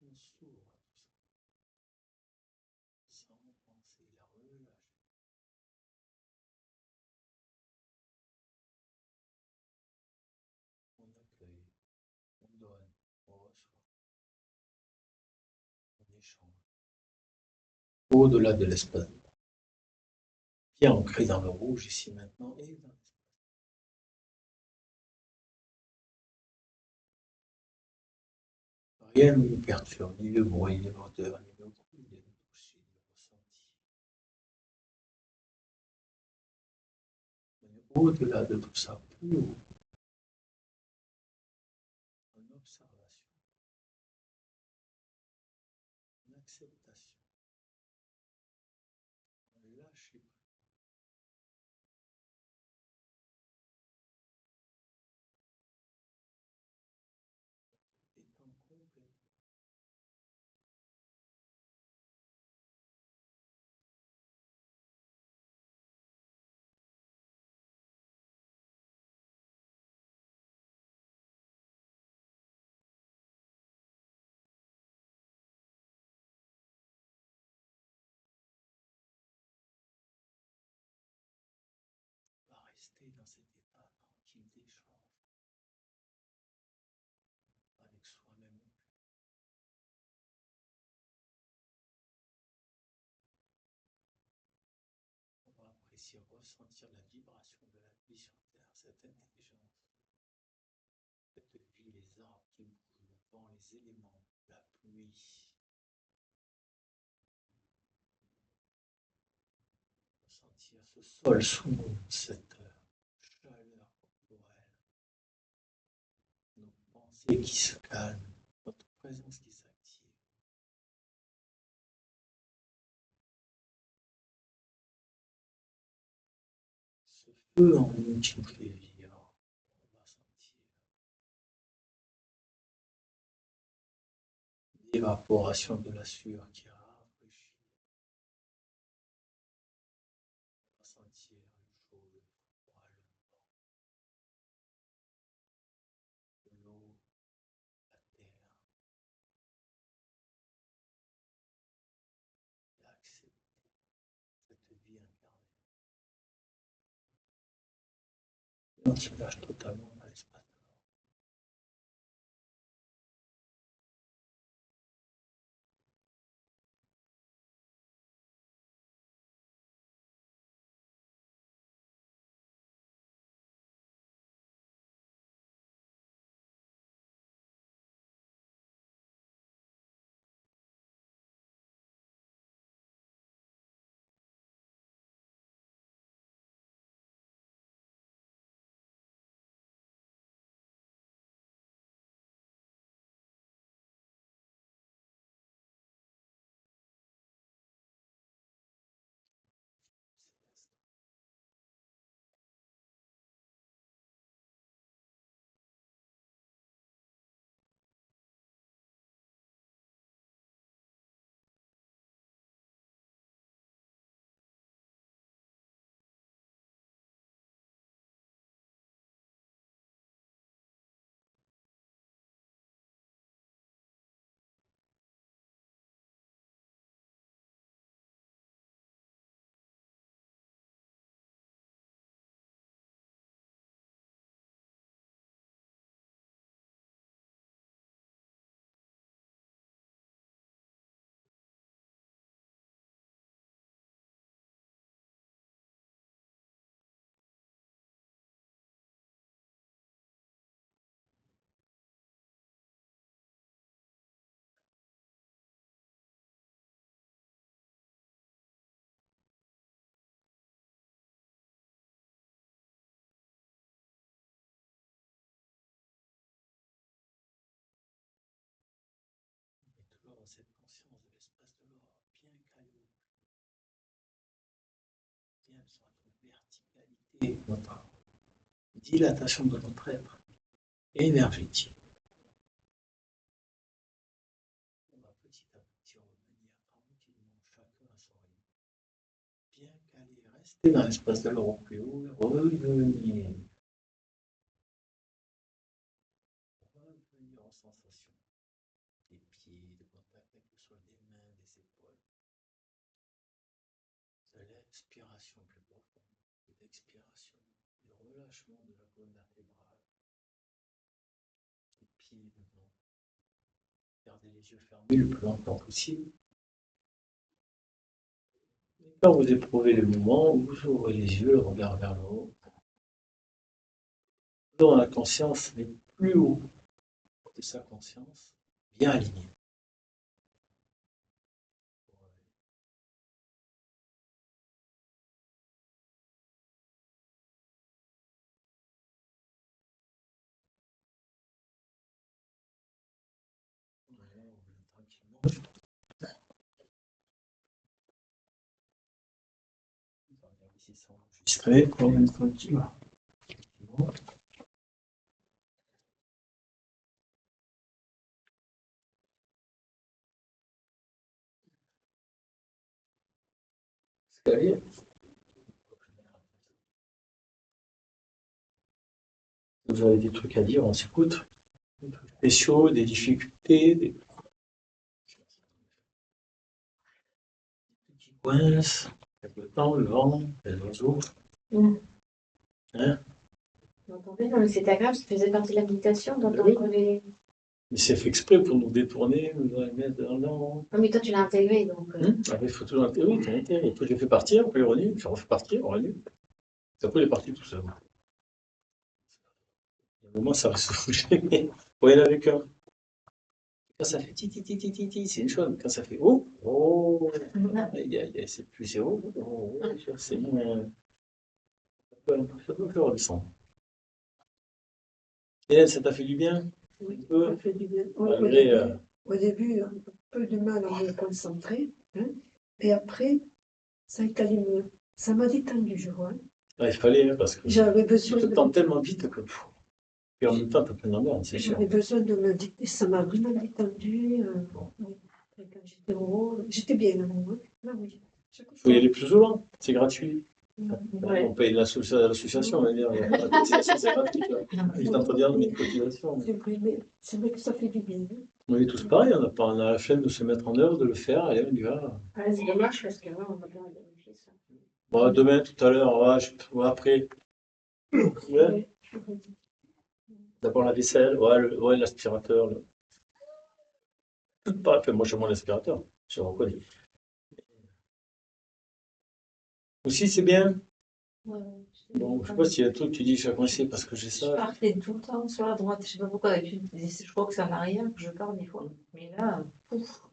On s'ouvre à tout ça. Sans penser, la relâche. On accueille, on donne, on reçoit, on échange. Au-delà de l'espace. Bien ancré dans le rouge ici maintenant et dans l'espace. Rien ne nous perturbe, ni le bruit, ni l'odeur, ni le goût, ni le toucher, ni le ressenti. Mais au-delà de tout ça, plus haut, en observation, en acceptation, en lâcher prise. Étant complet. On va rester dans cet état tranquille d'échange avec soi-même. On va apprécier, ressentir la vibration de la vie sur Terre, cette intelligence, cette vie, les arbres qui bougent, le vent, les éléments, la pluie. Ressentir ce sol sous nous, cette chaleur corporelle, nos pensées qui se calment, notre présence qui s'active. Ce feu en nous qui nous fait vivre, on va sentir l'évaporation de la sueur qui rafraîchit. On va sentir le chaud, le froid, le vent, l'eau, la terre. Et accepter cette vie incarnée. Et on se lâche totalement dans l'espace. dans cette conscience de l'espace de l'or, bien calé, bien sur notre verticalité, notre dilatation de notre être énergétique. On va petit à petit revenir tranquillement, chacun à son rythme. Bien calé, restez dans l'espace de l'or au plus haut, revenir. Revenir en sensation des pieds, de contact avec le sol des mains, des épaules. De l'expiration plus profonde, de l'expiration, du relâchement de la colonne vertébrale. Les pieds maintenant. Gardez les yeux fermés le plus longtemps possible. Et quand vous éprouvez le moment où vous ouvrez les yeux, le regard vers le haut, dans la conscience les plus hauts de sa conscience, bien aligné. Tranquillement. Ici, c'est enregistré, quand même tranquille. Escalier. Vous avez des trucs à dire, on s'écoute. Des trucs spéciaux, des difficultés, des petits coinces, le temps, le vent, les oiseaux. Hein? Non, mais c'était agréable, ça faisait partie de la méditation d'entendre les. Mais c'est fait exprès pour nous détourner, nous mettre dans le. Non, mais toi, tu l'as intégré, donc. Il faut toujours l'intégrer, oui, tu l'as intégré. Après, je l'ai fait partir, après, il est revenu, je l'ai refait partir, revenu. Après, il est parti tout seul. À un moment, ça reste bouger. Vous voyez avec un. Quand ça fait ti, c'est une chose. Quand ça fait oh, c'est plus c'est c'est moins. Ça peut faire redescendre. Et ça t'a fait du bien? Oui, ça fait du bien. Au début, un peu de mal à me concentrer. Hein, et après, ça a été mieux. Ça m'a détendu, je vois. Ah, il fallait, hein, parce que J'avais besoin tu te tends tellement vite que. Et en même temps, t'as plein d'emmerde, c'est sûr. J'avais besoin de me détendre. Ça m'a vraiment détendu. Oui. Quand j'étais en haut, j'étais bien là, moi. Là, oui. Il faut y aller plus souvent, c'est gratuit. Ouais. On paye l'association, on va dire. La cotisation, c'est gratuit. Je t'entends dire une cotisation. C'est vrai que ça fait du bien. On est tous pareils, on a la flemme de se mettre en œuvre, de le faire, et on y va. C'est dommage parce que on va bien vérifier ça. Bon, demain, tout à l'heure, ouais, après. Ouais. D'abord la vaisselle, ouais, l'aspirateur. Tout pareil, enfin, moi j'ai mon aspirateur, je reconnais. Aussi, c'est bien. Ouais, Bon, je sais pas s'il y a un truc que tu dis, je suis coincé parce que j'ai Je ça. partais tout le temps sur la droite. Je sais pas pourquoi d'habitude. Je crois que c'est en arrière que je pars des fois. Mais là, pouf,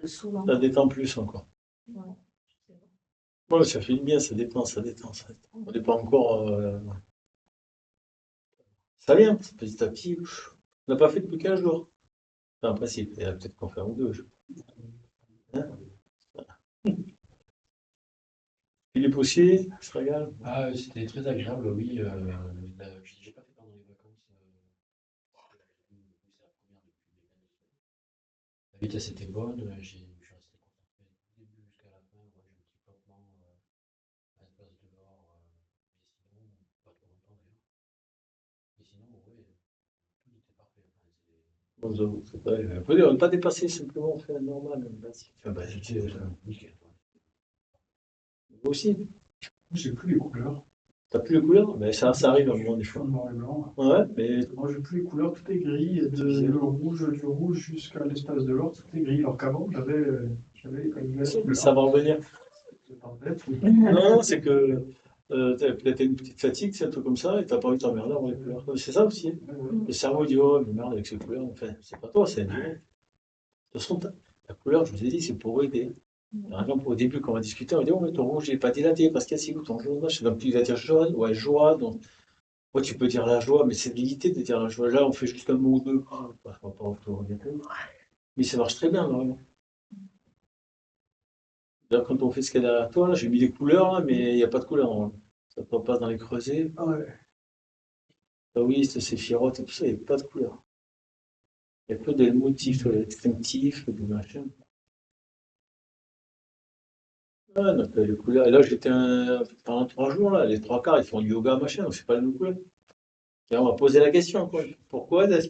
souvent. Ça détend plus encore. Ouais, je sais Ouais, ça fait du bien, ça détend, ça détend. On n'est pas encore. Ça vient, petit à petit. On n'a pas fait depuis 15 jours. Enfin, en principe, il y a peut-être qu'on fait un ou deux. Hein. Philippe aussi, se régale. Ah, c'était très agréable, oui. J'ai pas fait pendant les vacances. C'est la première depuis des années. La vitesse était bonne, je suis resté concentré du début jusqu'à la fin. Moi, j'ai un petit flottement à l'espace de l'or, mais sinon, pas trop longtemps d'ailleurs. Mais sinon, oui, tout était parfait. Enfin, Bon, j'avoue, c'est pas. On n'a pas dépassé, simplement, on fait un normal, basique. Enfin, basique, nickel. vous aussi. J'ai plus les couleurs. T'as plus les couleurs? Mais ça arrive à un moment des Je suis fois. en noir et blanc. Ouais, mais. Moi, j'ai plus les couleurs, tout est gris. Du rouge jusqu'à l'espace de l'or, tout est gris. Alors qu'avant, j'avais une Ça va revenir. Non, c'est que t'as peut-être une petite fatigue, c'est un truc comme ça, et t'as pas envie de t'emmerder avant les couleurs. C'est ça aussi. Le cerveau dit, oh, mais merde avec ces couleurs. Enfin, c'est pas toi, c'est individuel. De toute façon, la couleur, je vous ai dit, c'est pour aider. Par exemple, au début, quand on va discuter, on va dire, oh, mais ton rouge n'est pas dilaté parce qu'il y a si ton jaune, c'est donc tu vas dire jaune, ouais, joie. Donc, ouais, tu peux dire la joie, mais c'est limité de dire la joie. Là, on fait juste un mot ou deux. Mais ça marche très bien, normalement. Là, quand on fait ce qu'il y a derrière toi, là, j'ai mis des couleurs, là, mais il n'y a pas de couleur. Hein. Ça ne passe dans les creusets. Ah ouais. Ah oui, c'est séphirotes et tout ça, il n'y a pas de couleur. Il y a que des motifs distinctifs, des machins. Ah, donc les couleurs. Et là, j'étais pendant 3 jours, là, les 3 quarts, ils font du yoga, machin, donc c'est pas les mêmes couleurs. Et on m'a posé la question, quoi. Pourquoi? Ben,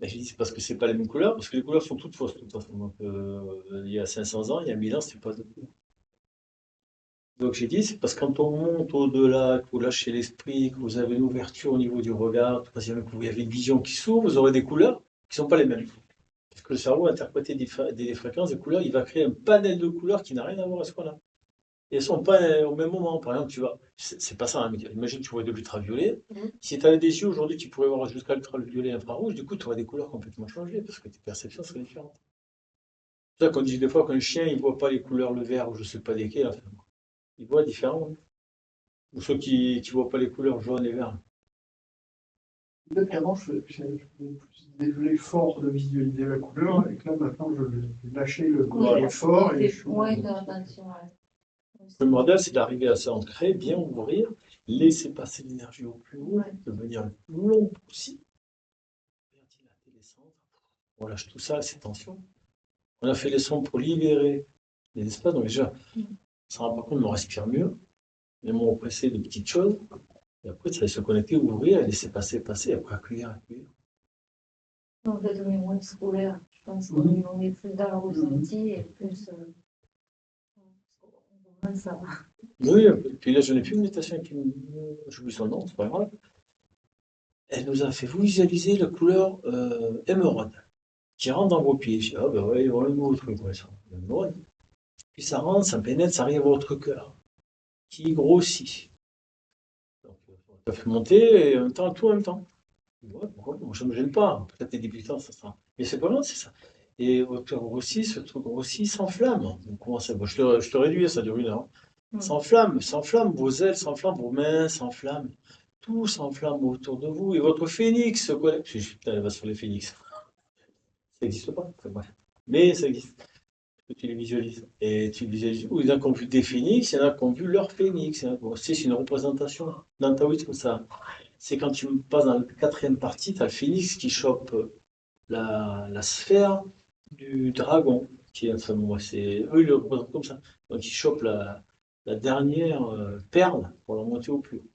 j'ai dit, c'est parce que c'est pas les mêmes couleurs, parce que les couleurs sont toutes fausses, de toute façon. Donc, il y a 500 ans, il y a 1000 ans, c'est pas de couleurs. Donc j'ai dit, c'est parce que quand on monte au-delà, que vous lâchez l'esprit, que vous avez une ouverture au niveau du regard, que vous avez une vision qui s'ouvre, vous aurez des couleurs qui ne sont pas les mêmes. Parce que le cerveau a interprété des fréquences, des couleurs, il va créer un panel de couleurs qui n'a rien à voir avec ce qu'on a. Et elles ne sont pas au même moment. Par exemple, c'est pas ça, hein, mais imagine que tu vois de l'ultraviolet. Si tu avais des yeux aujourd'hui, tu pourrais voir jusqu'à l'ultraviolet infrarouge, du coup, tu aurais des couleurs complètement changées, parce que tes perceptions seraient différentes. C'est ça qu'on dit des fois qu'un chien, il ne voit pas les couleurs, le vert ou je ne sais pas desquelles, enfin, il voit différemment. Ou ceux qui ne voient pas les couleurs jaune et vert. Peut-être qu'avant, je faisais plus des l'effort de visualiser la couleur, et que là, maintenant, je lâchais l'effort et je suis. Ouais, attention, ouais. Le modèle, c'est d'arriver à s'ancrer, bien ouvrir, laisser passer l'énergie au plus haut, devenir le plus long possible. Dilater les centres. On lâche tout ça, ces tensions. On a fait les sons pour libérer les espaces. Donc déjà, ça rend pas compte, on respire mieux. Les mots oppressés de petites choses. Et après, ça va se connecter, ouvrir, et laisser passer, et après accueillir. En fait, on est moins scolaire. Je pense qu'on est plus dans le ressenti et plus. Ça va. Oui, et puis là, je n'ai plus une méditation qui j'oublie son nom, c'est pas grave. Elle nous a fait visualiser la couleur émeraude qui rentre dans vos pieds. Je dis, ah ben ouais, il y aura un nouveau truc, ouais, ça. L'émeraude. Puis ça rentre, ça pénètre, ça arrive à votre cœur qui grossit. Donc, ça fait monter et en même temps, tout en même temps. Ouais, pourquoi? Moi, ça ne me gêne pas. Peut-être les débutants, ça sera. Mais c'est pas loin, c'est ça. Et votre cœur grossit, ce truc grossit, s'enflamme. Donc, comment ça? Bon, je te réduis, ça dure 1 heure. S'enflamme, vos ailes s'enflamment, vos mains s'enflamment. Tout s'enflamme autour de vous. Et votre phénix se connecte. Putain, elle va sur les phénix. Ça n'existe pas. Enfin, bref. Mais ça existe. Tu les visualises. Et tu visualises. Il y en a qui ont vu des phénix, il y en a qui ont vu leur phénix. Bon, c'est une représentation. Dans le taoïsme, ça. C'est quand tu passes dans la 4e partie, tu as le phénix qui chope la sphère du dragon. Qui est, enfin, moi, c'est, eux, ils le représentent comme ça. Donc, ils chopent la dernière perle pour la monter au plus haut.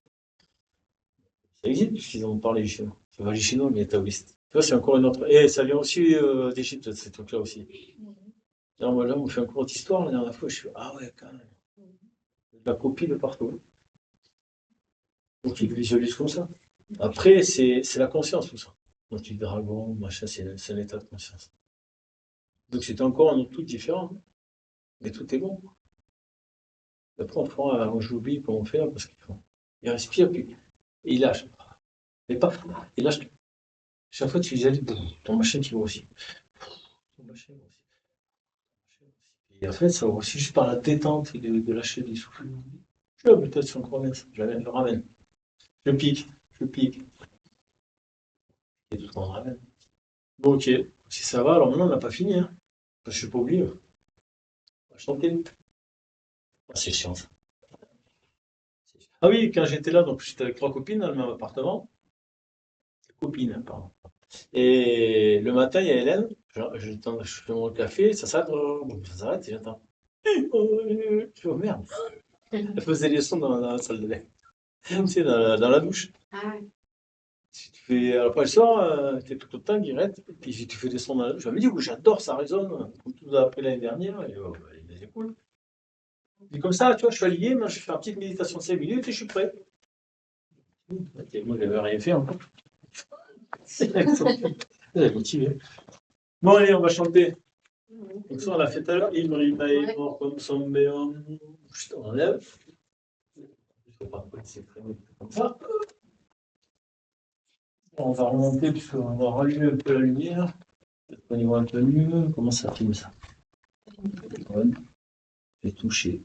Ça existe, puisqu'ils en ont parlé les Chinois. C'est pas les Chinois, mais les taoïstes. Tu vois, c'est encore une autre. Et ça vient aussi d'Égypte, ces trucs-là aussi. Là, on fait un cours d'histoire la dernière fois, je suis ah ouais, quand même. La copie de partout. Donc, ils visualisent comme ça. Après, c'est la conscience, tout ça. Donc, tu dragon, machin, c'est l'état de conscience. Donc, c'est encore un autre truc différent. Mais tout est bon. Après, j'oublie comment on fait là, parce qu'il respire, puis il lâche. Mais pas, il lâche. Chaque fois, tu visualises ton machin qui grossit. Ton machin grossit. Et en fait, ça grossit juste par la détente et de lâcher des souffles. Je vais peut-être sur le promesse. Je le ramène. Je pique. Et tout le monde ramène. Bon, ok. Si ça va, alors maintenant, on n'a pas fini. Hein. Je ne suis pas oublié. On va chanter. Ah, c'est chiant, ça. Ah oui, quand j'étais là, donc j'étais avec 3 copines dans le même appartement. Copines, pardon. Et le matin, il y a Hélène. Je fais mon café, ça s'arrête et j'entends. Je fais, oh merde. Elle faisait les sons dans la salle de bain. Tu sais, dans la douche. Ah ouais. Si tu fais, alors après elle sort, t'es tout le temps guirette, et puis si tu fais des sons dans la douche, elle me dit, oui, j'adore, ça résonne, comme tout a appris l'année dernière, et c'est cool. Et comme ça, tu vois, je suis allié, moi je fais une petite méditation de 5 minutes et je suis prêt. Ok, moi, j'avais rien fait encore. J'avais motivé. Bon, allez, on va chanter. Donc ça, on l'a fait tout à l'heure. Imri comme son béon. Je t'enlève. Il ne faut pas c'est comme ça. On va remonter puisqu'on va rallumer un peu la lumière. Peut-être qu'on y voit un peu mieux. Comment ça filme ça? Je vais toucher.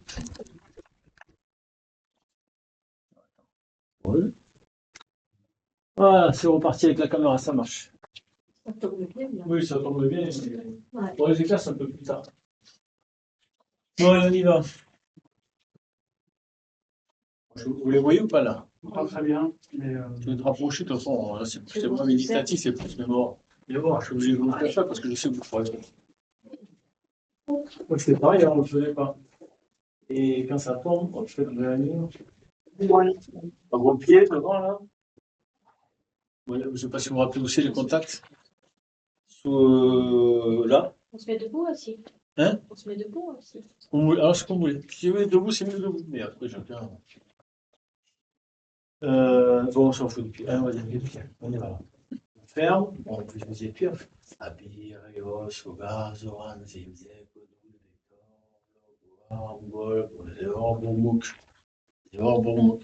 Voilà, c'est reparti avec la caméra, ça marche. Ça tourne bien. Oui, ça tombe bien. Pour les éclairs, c'est un peu plus tard. Bon, allez, on y va. Vous les voyez ou pas là? Pas très bien, mais Je vais te rapprocher, de toute façon, là, c'est moins méditatif, c'est plus mémoire. Mais bon, je suis obligé de vous faire ça parce que je sais que vous pourrez. Moi, c'est pareil, on ne le faisait pas. Et quand ça tombe, on le fait de la nuit. Un gros pied devant là. Ouais, je ne sais pas si vous vous rappelez aussi les contacts. Sous là. On se met debout aussi. Hein? On se met debout aussi. Alors, c'est comme vous voulez. Si vous voulez debout, c'est mieux debout. Mais après, j'ai bien. Bon, on s'en fout du pied. On va dire les pieds. On y va là. On ferme. On peut utiliser les pieds. Abir, Eos, Ogar, Zoran, Zimzek, Odul, Vector, Angol, Zéor, Bourmouk. Zéor, Bourmouk.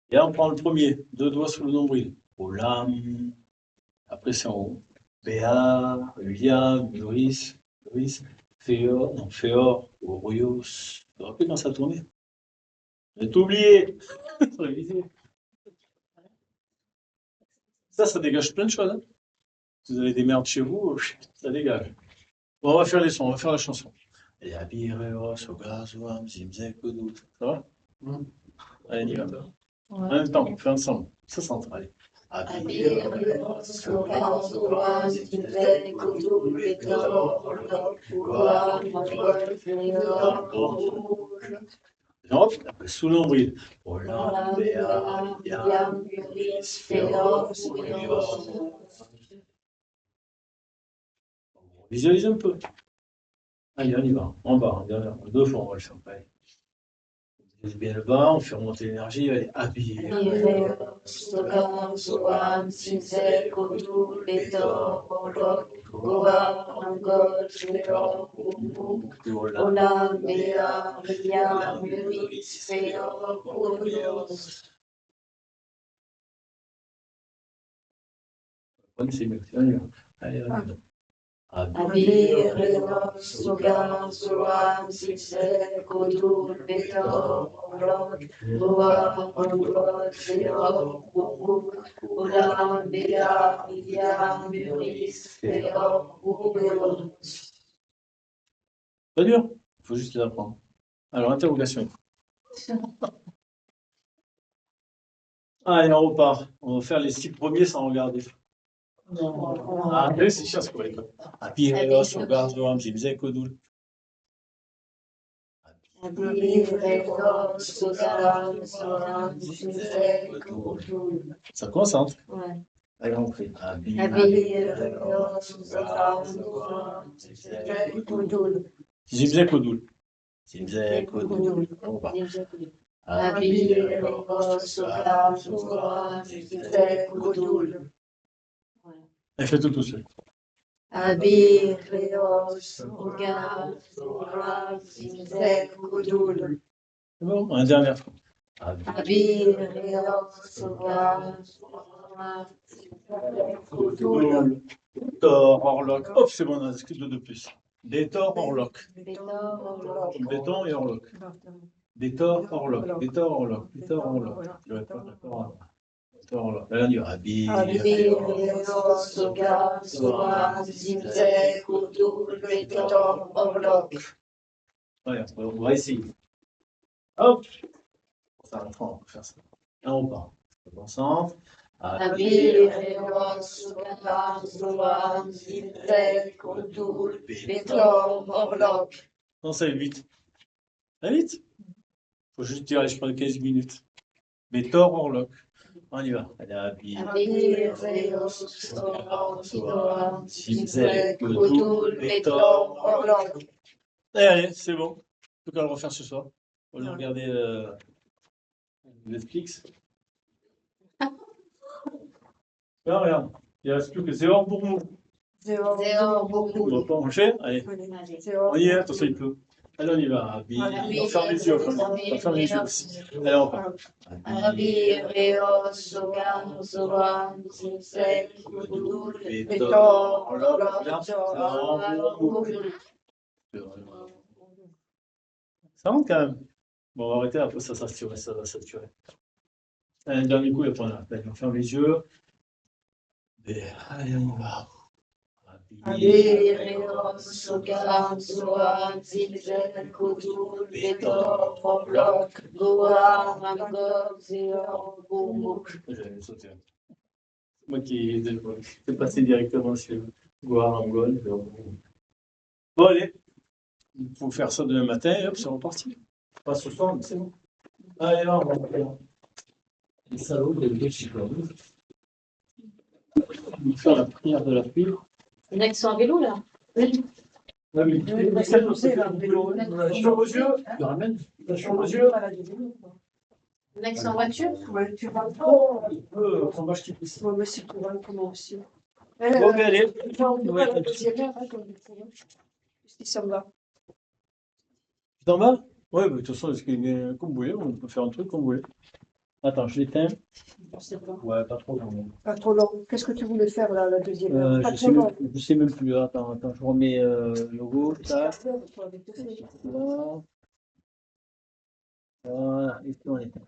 Et là, on prend le premier. 2 doigts sur le nombril. Olam. Après, c'est en haut. Béa, William, Loris, Féor, non, Féor, Orios. Vous vous rappelez quand ça tournait? J'ai tout oublié. Révisé. Ça dégage plein de choses. Hein. Si vous avez des merdes chez vous, ça dégage. Bon, on va faire les sons, on va faire la chanson. Et Abireos, Ogazoam, Zimzek, Odou. Ça va? Allez, on y va. En même temps, on fait ensemble. Ça s'entend, allez. Abireos, Ogazoam, Zimzek, Odou, Vector, Hop, sous l'ombril. Olam, Béa, Yam, Uris, Féor, visualise un peu. Allez, on y va. En bas, en 2 fois, on va le faire pareil. On visualise bien le bas, on fait remonter l'énergie. Allez, habillé. Olam, Béa, Yam, Uris, Féor, C'est mieux. On y va. Allez, on y va. Abir, Sogar, Zoam, Zimzek, Odul, Vector, Olok, Loa, Angol, Féor, Olam, Béa, Yam, Uris, Féor, Pas dur. Il faut juste les apprendre. Alors, interrogation. Allez, on repart. On va faire les 6 premiers sans regarder. Ah, c'est chiant ce qu'on va dire. Abireos, Sogar, Zoam, Zimzek, Odul. Abir, Sogar, Zoam, Zimzek, Odul. Ça concentre. Ouais. Allez, on fait. Abir, Sogar, Zoam, Zimzek, Odul. Zimzek, Odul. Zimzek, Odul. On va. Abir, Sogar, Zoam, Zimzek, Odul. Elle fait tout seul. Abir, Sogar, Zoam, Zimzek, Odul. C'est bon, une dernière fois. Abir, Sogar, Zoam, Zimzek, Odul. Bétor, Orlok. Hop, c'est bon, on a inscrit 2 de plus. Bétor, Orlok. Bétor, Comme béton et Orlok. Bétor, Orlok. Bétor, Orlok. Bétor, Orlok. Je vais pas d'accord. Bétor, Orlok. Là, on y va. Abir, Sogar, Zoam, Zimzek, Odul, Bétor, Orlok. Ouais, on va essayer. Hop. Ça va on va faire ça. Là, on part. On concentre. Abir, Sogar, Zoam, Zimzek, Odul, Bétor, Orlok. Non, ça va vite. Ça va vite. Il faut juste dire, allez, je prends 15 minutes. Bétor, Orlok. On y va. Allez, Abir, Sogar, Zoam, Zimzek, Odul, Bétor, Orlok. Allez, c'est bon. Plus qu'à le refaire ce soir. On va regarder Netflix. Là, regarde. Il ne reste plus que Zéor Bourmouk. Zéor, On le fait? Allez. On y est, attention, il pleut. Allez, on y va. On ferme les yeux. On ferme les yeux aussi. Allez, on part. Abir, Sogar, Zoam, Zimzek, Odul, Bétor, Orlok. Ça rentre quand même. Bon, on va arrêter, après ça va saturer. Allez, un dernier coup, et après on ferme les yeux. Et allez, on y va. Abireos, Sogam, Zoam, Zilzel, Kodul, Betor, Problok, Goa, Magog, Zéor, Goumok. J'avais sauté. Moi qui est passé directement sur Goar, Angol. Bon, allez, il faut faire ça demain matin et hop, c'est reparti. Pas ce soir, mais c'est bon. Allez, là, on va faire. Les salauds, les deux chicanos. On va faire la prière de la pluie. Il y en a qui sont en vélo là. Ah oui, c'est posé, là, le vélo. Attention aux yeux, Tu ramènes? attention aux yeux. Il y en a qui sont en voiture. Ouais, tu vas Oh, un peu, ton vache qui pousse. moi, mais c'est pour un comment aussi. Bon, mais allez. On va la deuxième heure, hein, comme il faut. Puisqu'il s'en va. Tu t'en vas? Ouais, de toute façon, comme vous voulez, on peut faire un truc comme vous voulez. Attends, je l'éteins. Je sais pas. Ouais, pas trop quand même. Pas trop long. Qu'est-ce que tu voulais faire là, la deuxième heure? Pas trop long. Je sais même plus. Attends, je remets le logo. Tac. Avec deux feuilles. Voilà. Voilà. Et puis on éteint.